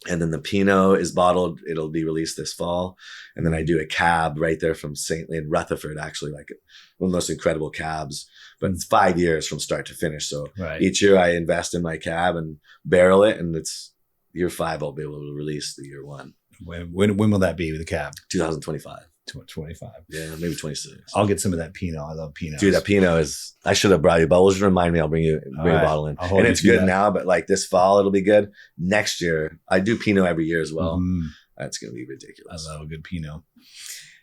And then the Pinot is bottled. It'll be released this fall. And then I do a cab right there from in Rutherford, actually, like one of the most incredible cabs. But it's 5 years from start to finish. So each year I invest in my cab and barrel it. And it's year 5, I'll be able to release the year 1. When will that be with the cab? 2025. 25. Yeah, maybe 26. I'll get some of that Pinot. I love Pinot. Dude, that Pinot is, I should have brought you bottles. Remind me, I'll bring a bottle in. And it's good now, but like this fall, it'll be good. Next year, I do Pinot every year as well. That's going to be ridiculous. I love a good Pinot.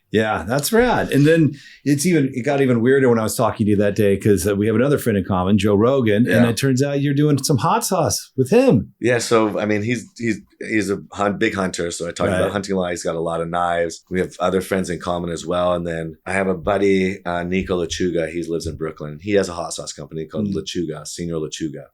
Yeah, that's rad. And then it got even weirder when I was talking to you that day, because we have another friend in common, Joe Rogan, and it turns out you're doing some hot sauce with him. Yeah, so I mean, he's a big hunter, so I talked about hunting a lot. He's got a lot of knives. We have other friends in common as well, and then I have a buddy, Nico Lechuga. He lives in Brooklyn. He has a hot sauce company called Lechuga, Senior Lechuga,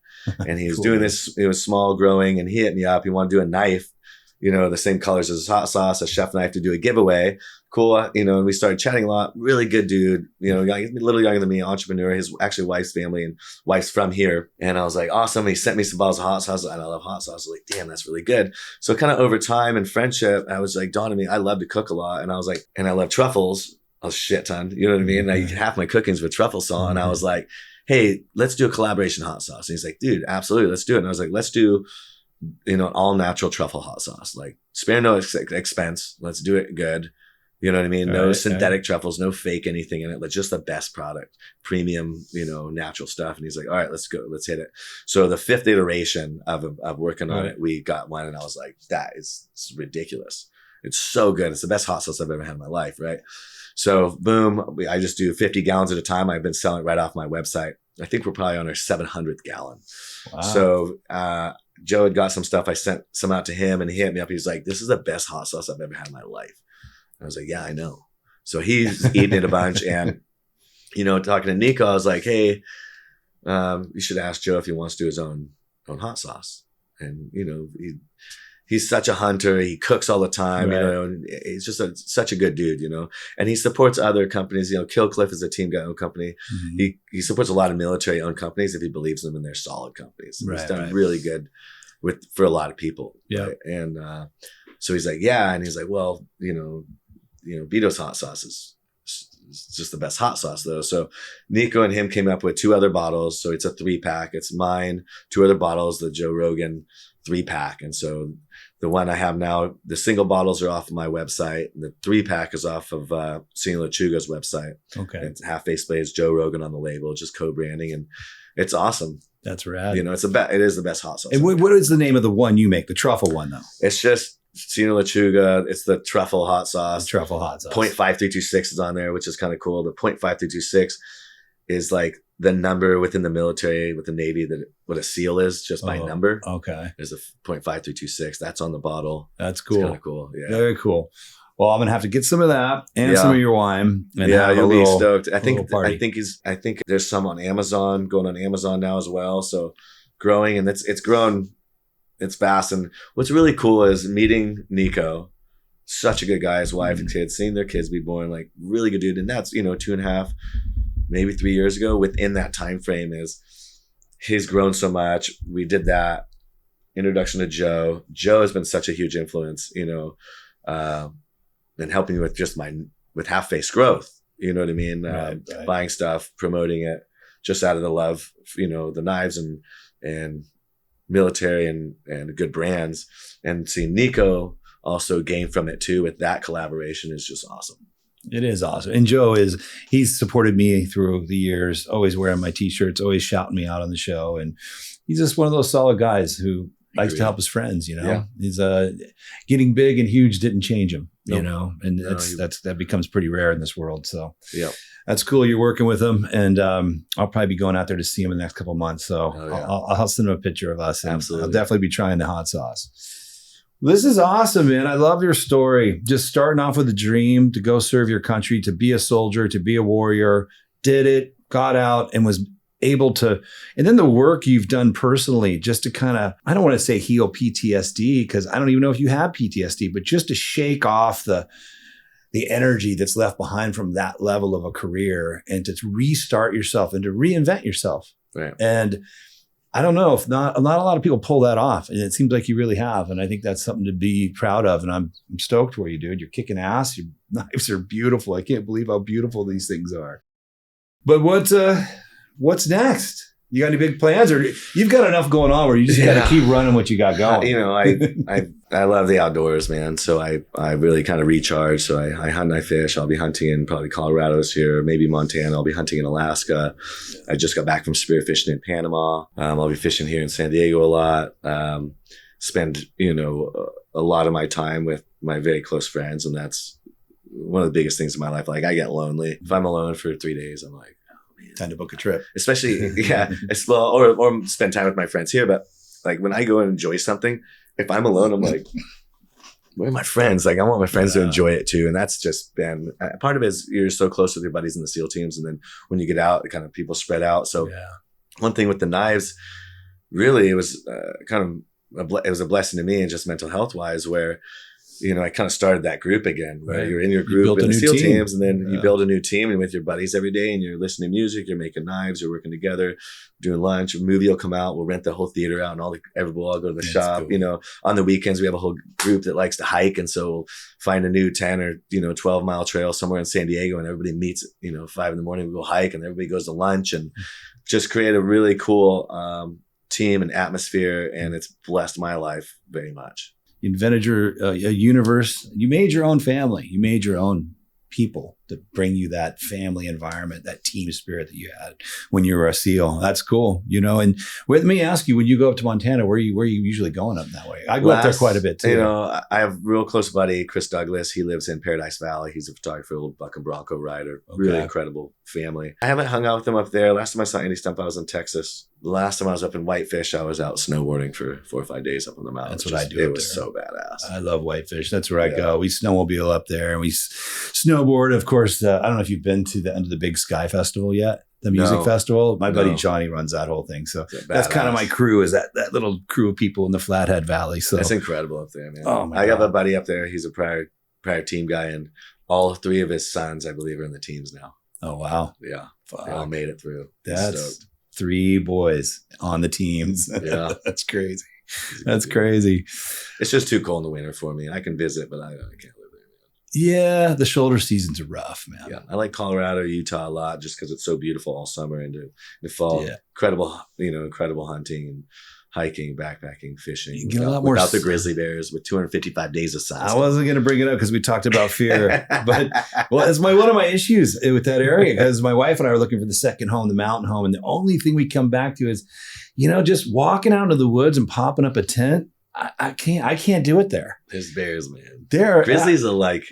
and he was doing this. It was small growing, and he hit me up. He wanted to do a knife, the same colors as his hot sauce, a chef knife, to do a giveaway. Cool. And we started chatting a lot. Really good dude, he's a little younger than me, entrepreneur. His actually wife's family and wife's from here. And I was like, awesome. He sent me some bottles of hot sauce, and I love hot sauce. I was like, damn, that's really good. So kind of over time and friendship, I was like, dawned on me, I love to cook a lot. And I was like, and I love truffles a shit ton. You know what I mean? And half my cooking's with truffle salt. And I was like, hey, let's do a collaboration hot sauce. And he's like, dude, absolutely. Let's do it. And I was like, let's do all natural truffle hot sauce, like spare no expense. Let's do it good. You know what I mean? No synthetic truffles, no fake anything in it. Like just the best product, premium, natural stuff. And he's like, all right, let's go. Let's hit it. So the 5th iteration of working on it, we got one, and I was like, it's ridiculous. It's so good. It's the best hot sauce I've ever had in my life. Right. So boom, I just do 50 gallons at a time. I've been selling it right off my website. I think we're probably on our 700th gallon. Wow. So, Joe had got some stuff. I sent some out to him, and he hit me up. He's like, this is the best hot sauce I've ever had in my life. I was like, yeah, I know. So he's eating it a bunch. And, talking to Nico, I was like, hey, you should ask Joe if he wants to do his own hot sauce. And, you know, he's such a hunter. He cooks all the time, you know, and he's just such a good dude, you know, and he supports other companies. You know, Killcliff is a team guy owned company. Mm-hmm. He supports a lot of military owned companies if he believes them and they're solid companies. He's done really good for a lot of people. Yeah. Right? And, so he's like, yeah. And he's like, well, you know, Vito's hot sauce is just the best hot sauce though. So Nico and him came up with 2 other bottles. So it's a 3-pack. It's mine, 2 other bottles, the Joe Rogan 3-pack. And so the one I have now, the single bottles are off of my website. The 3-pack is off of Señor Lechuga's website. Okay. It's Half Face Blades, Joe Rogan on the label, just co-branding. And it's awesome. That's rad. You know, it is the best hot sauce. And what is the name of the one you make? The truffle one though? It's just Señor Lechuga. It's the truffle hot sauce. The truffle hot sauce. 0.5326 is on there, which is kind of cool. The 0.5326 is like the number within the military, with the Navy, what a SEAL is, just by number. Okay. There's a 0.5326. That's on the bottle. That's cool. It's kind of cool. Yeah. Very cool. Well, I'm gonna have to get some of that and some of your wine. And you'll be stoked. I think there's some on Amazon, going on Amazon now as well. So growing, and it's grown. It's fast. And what's really cool is meeting Nico, such a good guy, his wife and kids, seeing their kids be born, like really good dude. And that's, 2.5, maybe 3 years ago. Within that time frame he's grown so much. We did that introduction to Joe. Joe has been such a huge influence, and helping me with Half Face growth. You know what I mean? Right. Buying stuff, promoting it just out of the love, the knives and military and good brands, and seeing Nico also gain from it too with that collaboration is just awesome. It is awesome. And Joe he's supported me through the years, always wearing my t-shirts, always shouting me out on the show. And he's just one of those solid guys who likes to help his friends, Yeah. He's getting big and huge didn't change him, and that becomes pretty rare in this world. So yeah. That's cool. You're working with him, and I'll probably be going out there to see him in the next couple of months. So I'll send him a picture of us. And absolutely. I'll definitely be trying the hot sauce. This is awesome, man. I love your story. Just starting off with a dream to go serve your country, to be a soldier, to be a warrior, did it, got out, and was able to, and then the work you've done personally just to kind of, I don't want to say heal PTSD, because I don't even know if you have PTSD, but just to shake off the energy that's left behind from that level of a career, and to restart yourself and to reinvent yourself. Right. And I don't know if not a lot of people pull that off, and it seems like you really have. And I think that's something to be proud of. And I'm stoked for you, dude. You're kicking ass. Your knives are beautiful. I can't believe how beautiful these things are. But what's next? You got any big plans, or you've got enough going on where you just got to keep running what you got going? I love the outdoors, man. So I really kind of recharge. So I hunt, I fish. I'll be hunting in probably Colorado this year, maybe Montana. I'll be hunting in Alaska. I just got back from spear fishing in Panama. I'll be fishing here in San Diego a lot. Spend, a lot of my time with my very close friends. And that's one of the biggest things in my life. Like, I get lonely. If I'm alone for 3 days, I'm like, time to book a trip, especially or spend time with my friends here. But like when I go and enjoy something, if I'm alone, I'm like, where are my friends? Like, I want my friends to enjoy it too. And that's just been part of it. Is you're so close with your buddies in the SEAL teams, and then when you get out, kind of people spread out. So one thing with the knives, really, it was kind of it was a blessing to me, and just mental health wise, where I kind of started that group again, where you're in your group in the SEAL teams, and then you build a new team, and with your buddies every day, and you're listening to music, you're making knives, you're working together, doing lunch, a movie will come out, we'll rent the whole theater out, and everyone will all go to the shop. Cool. On the weekends, we have a whole group that likes to hike, and so we'll find a new 10 or 12-mile trail somewhere in San Diego, and everybody meets at 5 a.m, we go hike, and everybody goes to lunch, and just create a really cool team and atmosphere, and it's blessed my life very much. You invented your universe. You made your own family. You made your own people to bring you that family environment, that team spirit that you had when you were a SEAL. That's cool, And let me ask you, when you go up to Montana, where are you usually going up that way? I go up there quite a bit too. I have a real close buddy, Chris Douglas. He lives in Paradise Valley. He's a photographer, a little buck and bronco rider. Okay. Really incredible family. I haven't hung out with them up there. Last time I saw Andy Stump, I was in Texas. The last time I was up in Whitefish, I was out snowboarding for 4 or 5 days up on the mountain. That's what I do. It was so badass. I love Whitefish. That's where I go. We snowmobile up there, and we snowboard. Of course, I don't know if you've been to the end of the Big Sky Festival yet. The music No. festival. My buddy No. Johnny runs that whole thing. So It's a that's kind of badass. my crew, is that little crew of people in the Flathead Valley. So That's incredible up there, man. Oh, my I have God. a buddy up there. He's a prior team guy, and all 3 of his sons, I believe, are in the teams now. oh wow. Yeah, Fuck. they all made it through. He's That's stoked. 3 boys on the teams. Yeah. That's crazy. He's a That's good dude. crazy. It's just too cold in the winter for me. I can visit, but I can't live there. Yeah, the shoulder seasons are rough, man. Yeah, I like Colorado, Utah a lot, just because it's so beautiful all summer into the fall. Yeah. Incredible hunting and hiking, backpacking, fishing. You get a lot more without the grizzly bears with 255 days of sunset. I wasn't going to bring it up because we talked about fear, but well, it's one of my issues with that area, because my wife and I are looking for the second home, the mountain home, and the only thing we come back to is, just walking out into the woods and popping up a tent. I can't do it there. There's bears, man. There, Grizzlies are like,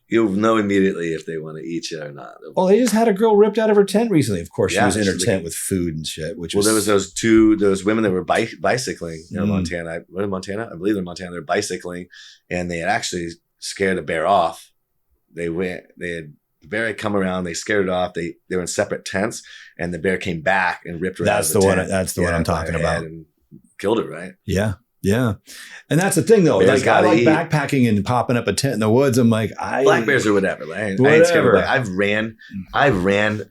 you'll know immediately if they want to eat you or not. well, they just had a girl ripped out of her tent recently. Of course, she Yeah, was in her she's tent like- with food and shit. Which Well, was there was those women that were bicycling in Montana. What in Montana? I believe they're in Montana. They're bicycling, and they had actually scared a bear off. The bear had come around. They scared it off. They were in separate tents, and the bear came back and ripped her. That's out of the one. tent. That's the one I'm by talking her about. head and killed her. Right. Yeah. Yeah. And that's the thing though. Bears Like I gotta like eat. backpacking and popping up a tent in the woods. I'm like, Black bears or whatever. Like, I ain't scared of Whatever. black. I've ran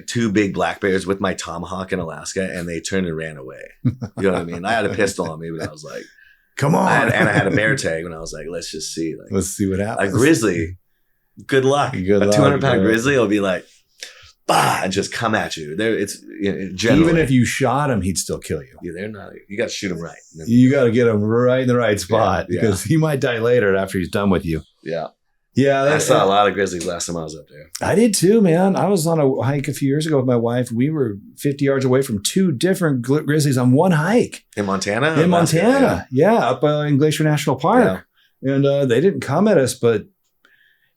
2 big black bears with my tomahawk in Alaska, and they turned and ran away. You know what I mean? I had a pistol on me, but I was like, come on. I had a bear tag, and I was like, let's just see. Like Let's see what a happens. grizzly, good luck. Good a luck, 200-pound yeah. grizzly will be like, bah, and just come at you. Generally, Even if you shot him, he'd still kill you. they're not. You got to shoot them right. You got to get him right in the right spot Yeah. because he might die later after he's done with you. Yeah, Yeah. I saw a lot of grizzlies last time I was up there. I did too, man. I was on a hike a few years ago with my wife. We were 50 yards away from 2 different grizzlies on one hike In Montana? in Montana. Yeah, up in Glacier National Park. And they didn't come at us, but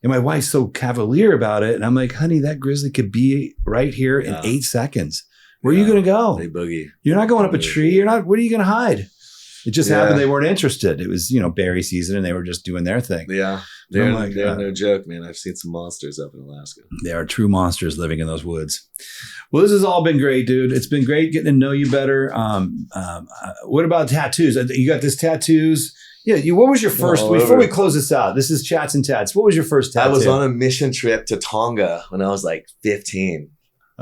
and my wife's so cavalier about it. And I'm like, honey, that grizzly could be right here in Yeah. 8 seconds. Where are you Yeah. going to go? They boogie. You're not going up a tree. You're not. What are you going to hide? It just Yeah. happened they weren't interested. It was, berry season and they were just doing their thing. Yeah, they're Oh my God. no joke, man. I've seen some monsters up in Alaska. They are true monsters living in those woods. Well, this has all been great, dude. It's been great getting to know you better. What about tattoos? You got this tattoos. Yeah. What was your first, All before over. we close this out, this is Chats and Tats. What was your first tattoo? I was on a mission trip to Tonga when I was like 15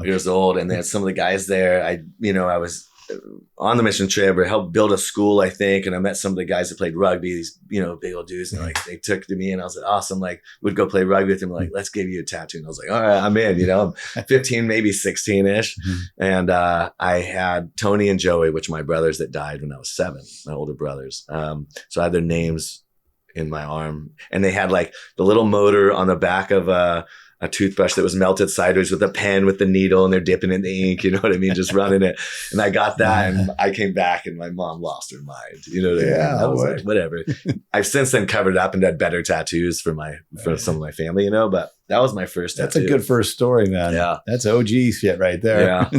years old, and then some of the guys there, I was on the mission trip or helped build a school, I think, and I met some of the guys that played rugby, these big old dudes, and like they took to me, and I was like, awesome, like would go play rugby with them, like let's give you a tattoo, and I was like, all right, I'm in, I'm 15, maybe 16ish, and I had Tony and Joey, which are my brothers that died when I was 7, my older brothers, so I had their names in my arm, and they had like the little motor on the back of a toothbrush that was melted sideways with a pen with the needle, and they're dipping in the ink, you know what I mean? Just running it. And I got that, and I came back and my mom lost her mind. You know what I mean? Yeah, I was like, whatever. I've since then covered it up and done better tattoos for some of my family, but that was my first tattoo. That's a good first story, man. Yeah. That's OG shit right there. Yeah.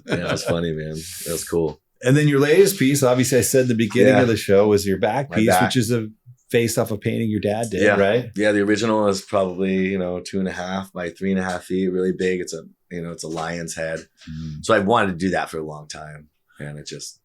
Yeah, it was funny, man. It was cool. And then your latest piece, obviously I said at the beginning Yeah. of the show, was your back My piece, back. which is a based off a painting your dad did, Yeah. right? Yeah, the original is probably 2.5 by 3.5 feet, really big. It's a lion's head. So I wanted to do that for a long time, and it just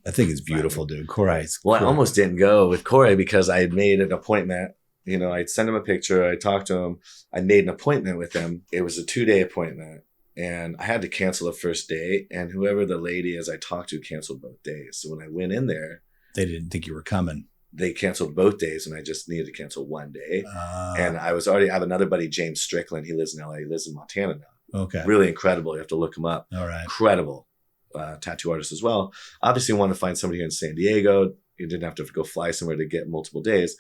I think it's beautiful, dude. Corey. I almost didn't go with Corey because I had made an appointment. I'd send him a picture. I talked to him. I made an appointment with him. It was a 2-day appointment, and I had to cancel the first day. And whoever the lady is I talked to canceled both days. So when I went in there, They didn't think you were coming. they canceled both days, and I just needed to cancel one day. And I have another buddy, James Strickland. He lives in LA. He lives in Montana now. Okay. Really incredible. You have to look him up. All right. Incredible tattoo artist as well. Obviously wanted to find somebody here in San Diego. You didn't have to go fly somewhere to get multiple days.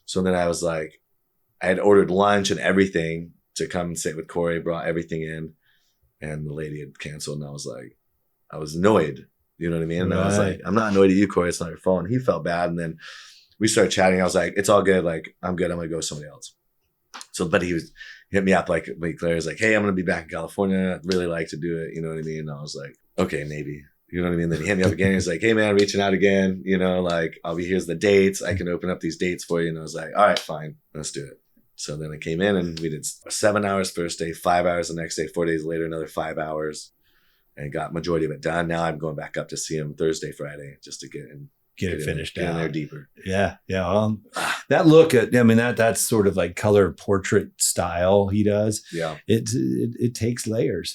So then I was like, I had ordered lunch and everything to come and sit with Corey, brought everything in, and the lady had canceled. And I was annoyed. You know what I mean? And I was like, I'm not annoyed at you, Corey. It's not your fault. And he felt bad. And then we started chatting. I was like, it's all good. Like, I'm good. I'm going to go with somebody else. So, but he hit me up like a week later. He's like, hey, I'm going to be back in California. I'd really like to do it. You know what I mean? And I was like, okay, maybe. You know what I mean? Then he hit me up again. He's like, hey, man, reaching out again. Here's the dates. I can open up these dates for you. And I was like, all right, fine. Let's do it. So then I came in and we did 7 hours first day, 5 hours the next day, 4 days later, another 5 hours. and got majority of it done. Now I'm going back up to see him Thursday, Friday, just to get it finished get in there deeper. Yeah. That look at, I mean, that's sort of like color portrait style he does. Yeah. It takes layers.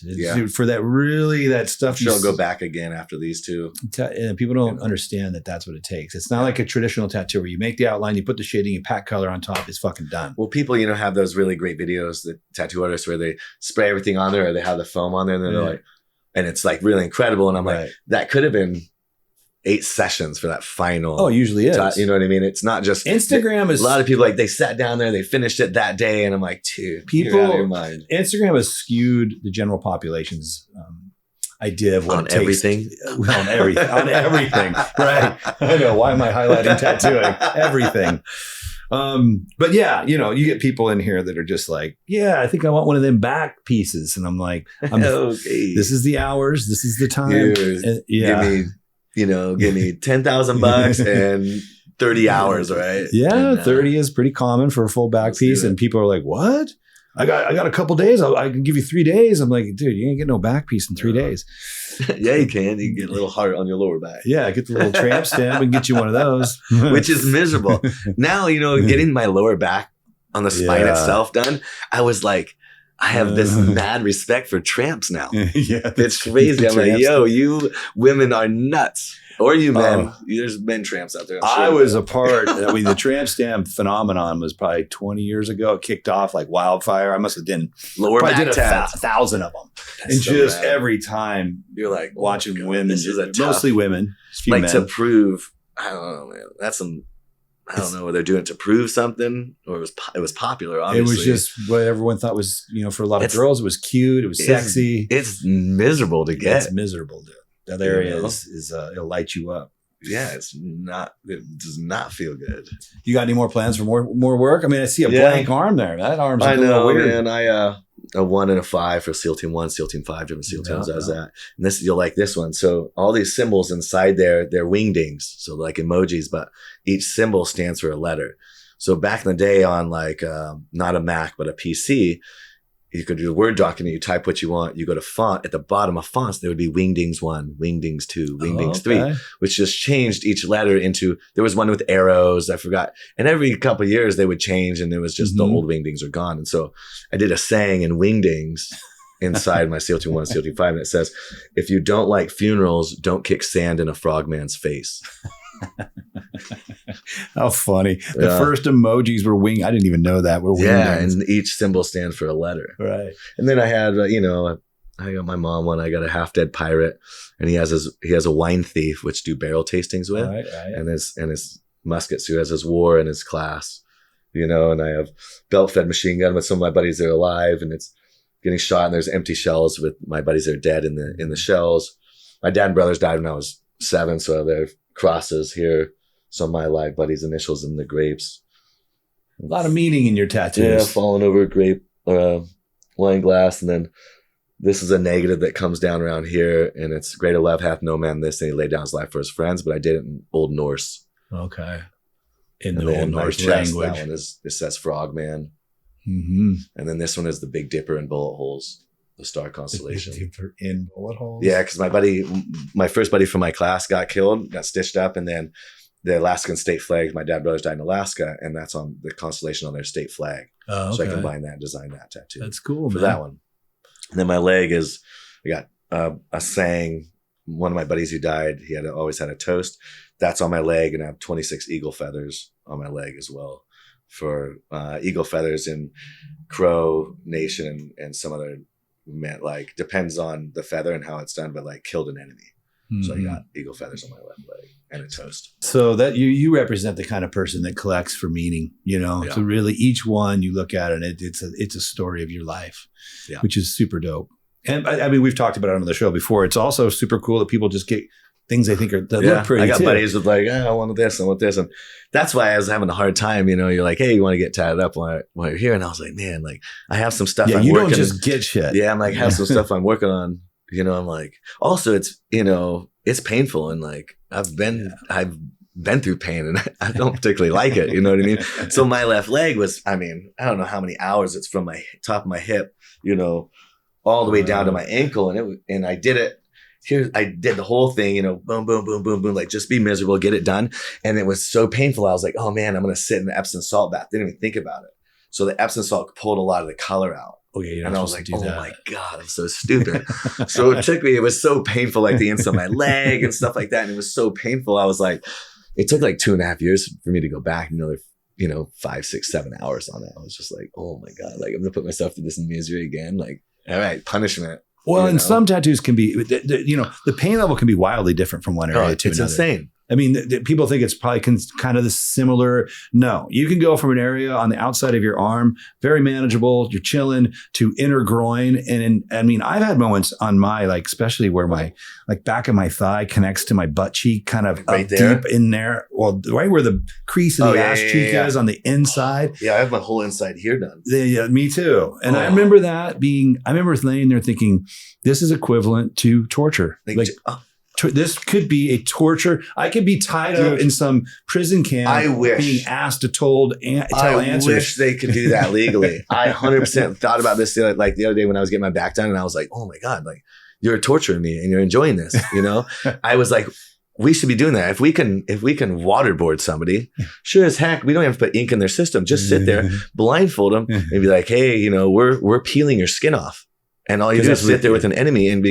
For that stuff. I'll go back again after these two. And people don't understand that that's what it takes. It's not like a traditional tattoo where you make the outline, you put the shading, you pack color on top, it's fucking done. Well, people, have those really great videos, the tattoo artists, where they spray everything on there or they have the foam on there and they're like, and it's like really incredible. And I'm like, that could have been 8 sessions for that final. Oh, usually is. You know what I mean? It's not just Instagram is a lot of people like they sat down there, they finished it that day, and I'm like, dude, people. You're out of your mind. Instagram has skewed the general population's idea of what on it takes. Everything. On everything. Right. I know. Why am I highlighting tattooing? Everything. But yeah, you get people in here that are just like, yeah, I think I want one of them back pieces, and I'm like, okay. This is the hours, this is the time. Dude, give me $10,000 and 30 hours, right? Yeah, and, 30 is pretty common for a full back piece, and people are like, "What? I got a couple days. I can give you 3 days." I'm like, "Dude, you ain't get no back piece in 3 days." Yeah, you can. You can get a little heart on your lower back. Yeah, get the little tramp stamp and get you one of those, which is miserable. Now, getting my lower back on the spine itself done, I was like, I have this mad respect for tramps now. It's crazy. I'm like, yo, you women are nuts. Or you men. There's men tramps out there. I was a part. The tramp stamp phenomenon was probably 20 years ago. It kicked off like wildfire. I must have done lower back tats. 1,000 of them. And so just rad. Every time you're like watching women, this is mostly women, like men. To prove. I don't know, man. I don't know whether they're doing it to prove something or it was popular. Obviously, it was just what everyone thought was, for a lot of girls, it was cute. It was sexy. It's miserable to get. It's miserable, dude. That area is it'll light you up. Yeah, it does not feel good. You got any more plans for more work? I mean, I see a blank arm there. That arm's a little weird. Man. A 1 and a 5 for SEAL Team 1, SEAL Team 5, different SEAL teams does that. And you'll like this one. So all these symbols inside there, they're wingdings. So like emojis, but each symbol stands for a letter. So back in the day on like, not a Mac, but a PC, you could do a Word document, you type what you want, you go to font. At the bottom of fonts, there would be Wingdings 1, Wingdings 2, Wingdings 3, which just changed each letter into, there was one with arrows, I forgot. And every couple of years they would change and it was just the old Wingdings are gone. And so I did a saying in Wingdings inside my SEAL Team 1, SEAL Team 5, and it says, if you don't like funerals, don't kick sand in a frogman's face. How funny. The first emojis were wing. I didn't even know that were wing. Yeah, and each symbol stands for a letter. Right. And then I had, I got my mom one. I got a half dead pirate, and he has a wine thief, which do barrel tastings with, right. and his muskets who has his war and his class, and I have belt fed machine gun with some of my buddies that are alive, and it's getting shot, and there's empty shells with my buddies that are dead in the shells. My dad and brothers died when I was 7, so they're crosses here. Some of my live buddies' initials in the grapes. A lot of meaning in your tattoos. Yeah, falling over a grape wine glass. And then this is a negative that comes down around here. And it's greater love hath no man this. And he laid down his life for his friends. But I did it in Old Norse. Okay. In the Old Norse language. That one it says frogman. Mm-hmm. And then this one is the Big Dipper and bullet holes. The star constellation. The Big Dipper in bullet holes? Yeah, because my first buddy from my class got killed, got stitched up, and then the Alaskan state flag, my dad and brothers died in Alaska, and that's on the constellation on their state flag. Oh, okay. So I combined that and designed that tattoo. That's cool, for that one. And then my leg is, I got a saying, one of my buddies who died, he always had a toast. That's on my leg, and I have 26 eagle feathers on my leg as well. For eagle feathers in Crow Nation and some other meant like depends on the feather and how it's done, but like killed an enemy. Mm-hmm. So I got eagle feathers on my left leg and a toast. So that you represent the kind of person that collects for meaning, So really each one you look at and it's a story of your life, which is super dope. And I mean, we've talked about it on the show before. It's also super cool that people just get things they think that look pretty. I got buddies with like, I want this, I want this. And that's why I was having a hard time, you're like, hey, you want to get tatted up while you're here? And I was like, man, like I have some stuff I'm working on. You don't just get shit. Yeah, I'm like, have some stuff I'm working on. I'm like, also it's, it's painful. And like, I've been through pain and I don't particularly like it. You know what I mean? So my left leg was, I don't know how many hours it's from my top of my hip, all the way down to my ankle. And I did it. here, I did the whole thing, boom, boom, boom, boom, boom, like just be miserable, get it done. And it was so painful. I was like, oh man, I'm going to sit in the Epsom salt bath. Didn't even think about it. So the Epsom salt pulled a lot of the color out. Okay, and I was like, oh my God, I'm so stupid. So it was so painful, like the inside of my leg and stuff like that. And it was so painful. I was like, it took like 2.5 years for me to go back another 5, 6, 7 hours on it. I was just like, oh my God, like I'm going to put myself through this misery again. Like, all right, punishment. Well, and some tattoos can be, the pain level can be wildly different from one area to another. It's insane. I mean, people think it's probably kind of the similar. No, you can go from an area on the outside of your arm, very manageable, you're chilling, to inner groin. And I mean, I've had moments on my, like, especially where my, like, back of my thigh connects to my butt cheek, kind of right up there? Deep in there. Well, right where the crease of the ass cheek is on the inside. Yeah, I have my whole inside here done. Yeah, me too. And I remember I remember laying there thinking, this is equivalent to torture. This could be a torture. I could be tied up in some prison camp. I wish. Being asked to tell answers. I wish they could do that legally. I 100% thought about this the other day when I was getting my back done, and I was like, oh my God, like you're torturing me and you're enjoying this, I was like, we should be doing that. If we can waterboard somebody, sure as heck, we don't have to put ink in their system. Just sit there, blindfold them, and be like, hey, we're peeling your skin off. And all you do is sit there with an enemy and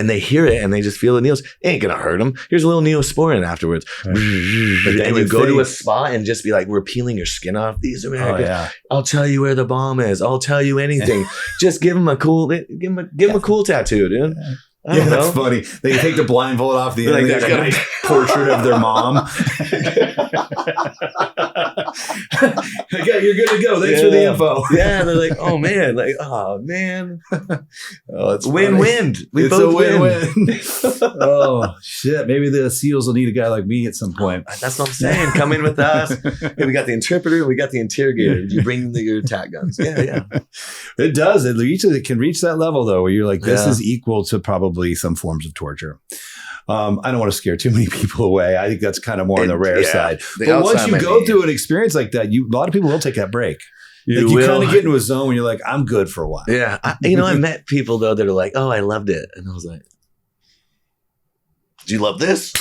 they hear it and they just feel the needles. It ain't going to hurt them. Here's a little neosporin afterwards. But then you go to a spa and just be like, we're peeling your skin off. These Americans. Oh, yeah. I'll tell you where the bomb is. I'll tell you anything. Just give them a cool tattoo, dude. I don't know. That's funny. They take the blindfold off the end. They got a nice portrait of their mom. Yeah, you're good to go. Thanks for the info. Yeah, they're like, oh man, it's win-win. We both win. Oh shit, maybe the SEALs will need a guy like me at some point. That's what I'm saying. Come in with us. Hey, we got the interpreter. We got the interrogator. You bring your attack guns. Yeah. It does. It can reach that level though, where you're like, this is equal to probably some forms of torture. I don't want to scare too many people away. I think that's kind of more on the rare side. But once you go through an experience like that, a lot of people will take that break. You kind of get into a zone where you're like, I'm good for a while. Yeah. I met people though that are like, oh, I loved it. And I was like, do you love this?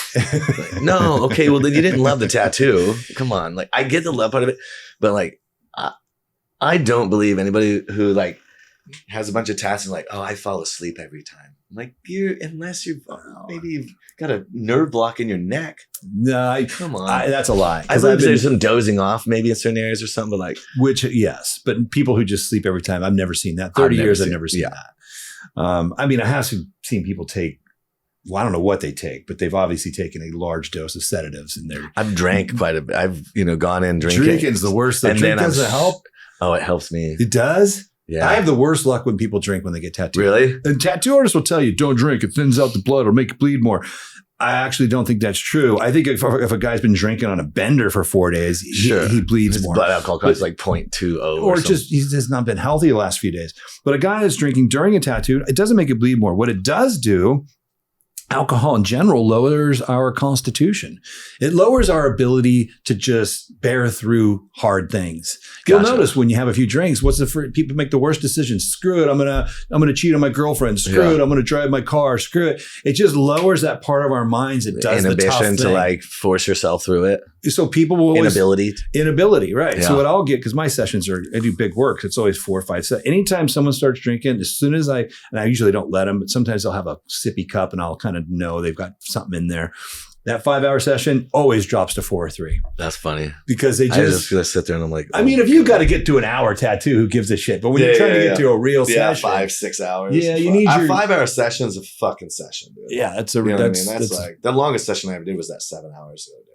Like, no. Okay. Well, then you didn't love the tattoo. Come on. Like, I get the love part of it, but like, I don't believe anybody who like has a bunch of tats and like, oh, I fall asleep every time. I'm like, unless maybe you've got a nerve block in your neck. No, come on. That's a lie. I believe there's some dozing off maybe in certain areas or something, but like. Yes. But people who just sleep every time, I've never seen that. 30 years, I've never seen that. I mean, I have seen people take, well, I don't know what they take, but they've obviously taken a large dose of sedatives in there. I've drank quite a bit. I've, gone in drinking. Drinking's the worst. And drink doesn't help. Oh, it helps me. It does? Yeah. I have the worst luck when people drink when they get tattooed. Really? And tattoo artists will tell you, don't drink. It thins out the blood or make you bleed more. I actually don't think that's true. I think if a guy's been drinking on a bender for 4 days, he bleeds his more. Blood alcohol content is like 0.20 or just he's just not been healthy the last few days. But a guy that's drinking during a tattoo, it doesn't make it bleed more. What it does do, alcohol in general lowers our constitution. It lowers our ability to just bear through hard things. You'll notice when you have a few drinks, people make the worst decisions. Screw it. I'm gonna cheat on my girlfriend. Screw it. I'm gonna drive my car. Screw it. It just lowers that part of our minds. It does the tough thing. To like force yourself through it. So people will always inability, right? Yeah. So what I'll get, because my sessions I do big work. It's always 4 or 5 sets. Anytime someone starts drinking, as soon as I usually don't let them, but sometimes I'll have a sippy cup and I'll kind of know they've got something in there. That 5-hour session always drops to 4 or 3. That's funny. Because I just gonna sit there and I'm like, I mean, if you got to get to an hour tattoo, who gives a shit? But when you're trying to get to a real session, 5-6 hours. Yeah, you need your 5-hour session is a fucking session, dude. Yeah, that's like the longest session I ever did was that 7 hours the other day.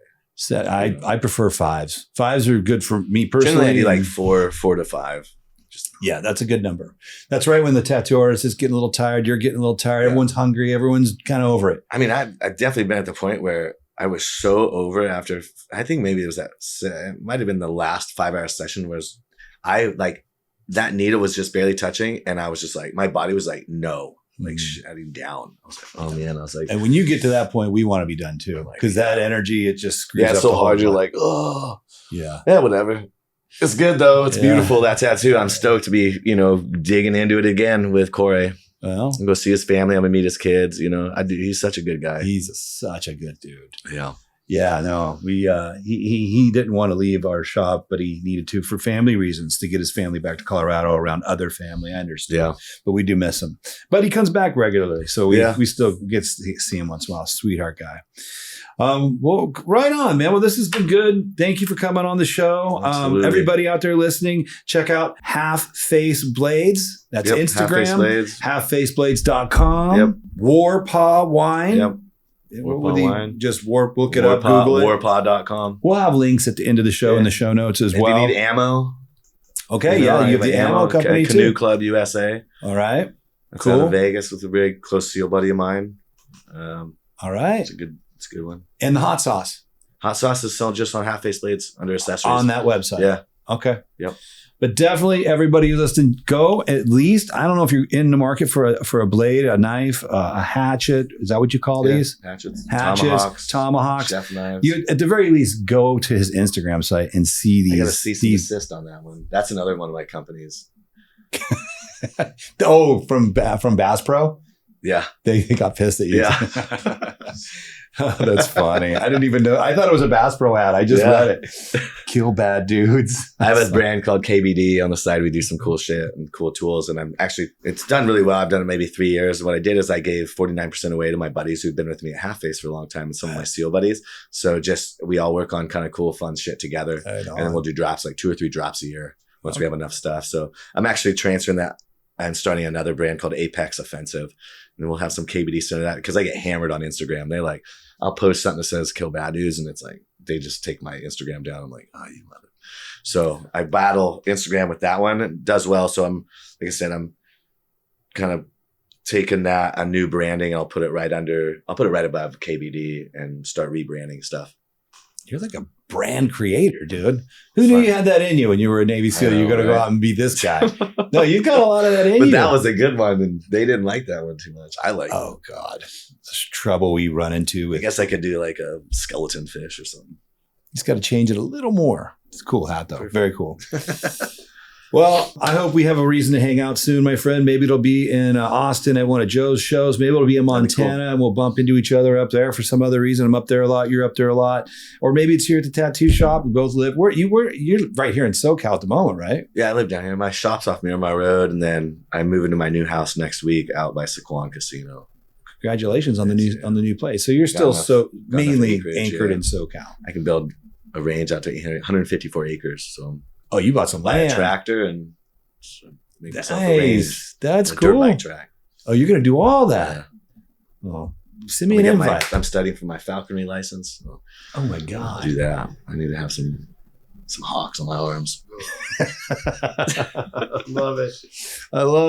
I prefer 5s. 5s are good for me personally. Generally, like 4 to 5. Yeah, that's a good number. That's right when the tattoo artist is getting a little tired, you're getting a little tired, everyone's hungry, everyone's kind of over it. I mean, I've definitely been at the point where I was so over it after, I think maybe it might have been the last 5-hour session was that needle was just barely touching and I was just like, my body was like, no. Like shutting down. I was like, oh man. I was like, and when you get to that point, we want to be done too. Because that energy, it just screws up. It's so hard. You're like, oh. Yeah, whatever. It's good though. It's beautiful, that tattoo. I'm stoked to be, digging into it again with Corey. Well, I'm go see his family. I'm gonna meet his kids. He's such a good guy. he's such a good dude. Yeah. Yeah, no, he didn't want to leave our shop, but he needed to for family reasons to get his family back to Colorado around other family. I understand. Yeah. But we do miss him. But he comes back regularly, so we still get to see him once in a while. Sweetheart guy. Well, right on, man. Well, this has been good. Thank you for coming on the show. Everybody out there listening, check out Half Face Blades. That's Instagram. HalfFaceBlades.com. Yep. Warpaw Wine. Yep. Wine. Just look it up, Google it. Warpaw.com. We'll have links at the end of the show in the show notes as well. If you need ammo. Okay, you have the ammo company too. Canoe Club USA. All right. That's out of Vegas with a very close SEAL buddy of mine. All right. It's a good one. And the hot sauce. Hot sauce is sold just on Half Face Blades under accessories. On that website. Yeah. Okay. Yep. But definitely everybody who's listening, go at least, I don't know if you're in the market for a blade, a knife, a hatchet. Is that what you call these? Hatchets, tomahawks, chef knives. You, at the very least, go to his Instagram site and see these. I got a cease and desist on that one. That's another one of my companies. From Bass Pro? Yeah. They got pissed at you. Yeah. That's funny. I didn't even know. I thought it was a Bass Pro ad. I just read it. Kill bad dudes. I have a brand called KBD on the side. We do some cool shit and cool tools. And it's done really well. I've done it maybe 3 years. What I did is I gave 49% away to my buddies who've been with me at Half Face for a long time and some of my SEAL buddies. So we all work on kind of cool, fun shit together. And then we'll do drops, like 2 or 3 drops a year once we have enough stuff. So I'm actually transferring that and starting another brand called Apex Offensive. And we'll have some KBD center that because I get hammered on Instagram. They're like, I'll post something that says kill bad dudes. And it's like, they just take my Instagram down. I'm like, oh, you love it. So I battle Instagram with that one. It does well. So I'm kind of taking a new branding. I'll put it right above KBD and start rebranding stuff. You're like a brand creator, dude. Who knew you had that in you when you were a Navy SEAL? You're going to go out and be this guy. No, you've got a lot of that in you. But that was a good one, and they didn't like that one too much. I like it. Oh, God. This trouble we run into. I guess I could do like a skeleton fish or something. Just got to change it a little more. It's a cool hat, though. Perfect. Very cool. Well, I hope we have a reason to hang out soon, my friend. Maybe it'll be in Austin at one of Joe's shows. Maybe it'll be in Montana, and we'll bump into each other up there for some other reason. I'm up there a lot. You're up there a lot. Or maybe it's here at the tattoo shop. We both live. You're right here in SoCal at the moment, right? Yeah, I live down here. My shop's off Miramar Road, and then I move into my new house next week out by Sequan Casino. Congratulations on the new place. So you're still mainly anchored in SoCal. I can build a range out to 154 acres. So. Oh, you bought some land. A tractor and make myself a range. That's cool. Dirt bike track. Oh, you're going to do all that? Yeah. Well, send me an invite. I'm studying for my Falconry license. So oh my God. I'll do that. I need to have some hawks on my arms. I love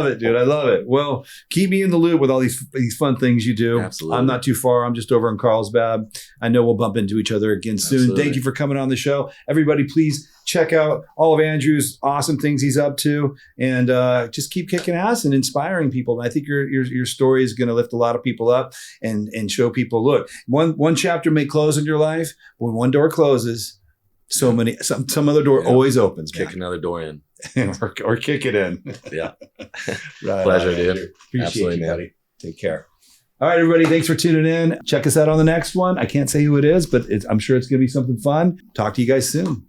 it, dude. I love it. Well, keep me in the loop with all these fun things you do. Absolutely. I'm not too far. I'm just over in Carlsbad. I know we'll bump into each other again soon. Absolutely. Thank you for coming on the show. Everybody, please check out all of Andrew's awesome things he's up to, and just keep kicking ass and inspiring people. I think your story is going to lift a lot of people up and show people, look, one chapter may close in your life, but when one door closes, some other door always opens. Kick another door in. or kick it in. Yeah. Right. Pleasure, dude. Appreciate Absolutely, you, buddy. Take care. All right, everybody. Thanks for tuning in. Check us out on the next one. I can't say who it is, but I'm sure it's going to be something fun. Talk to you guys soon.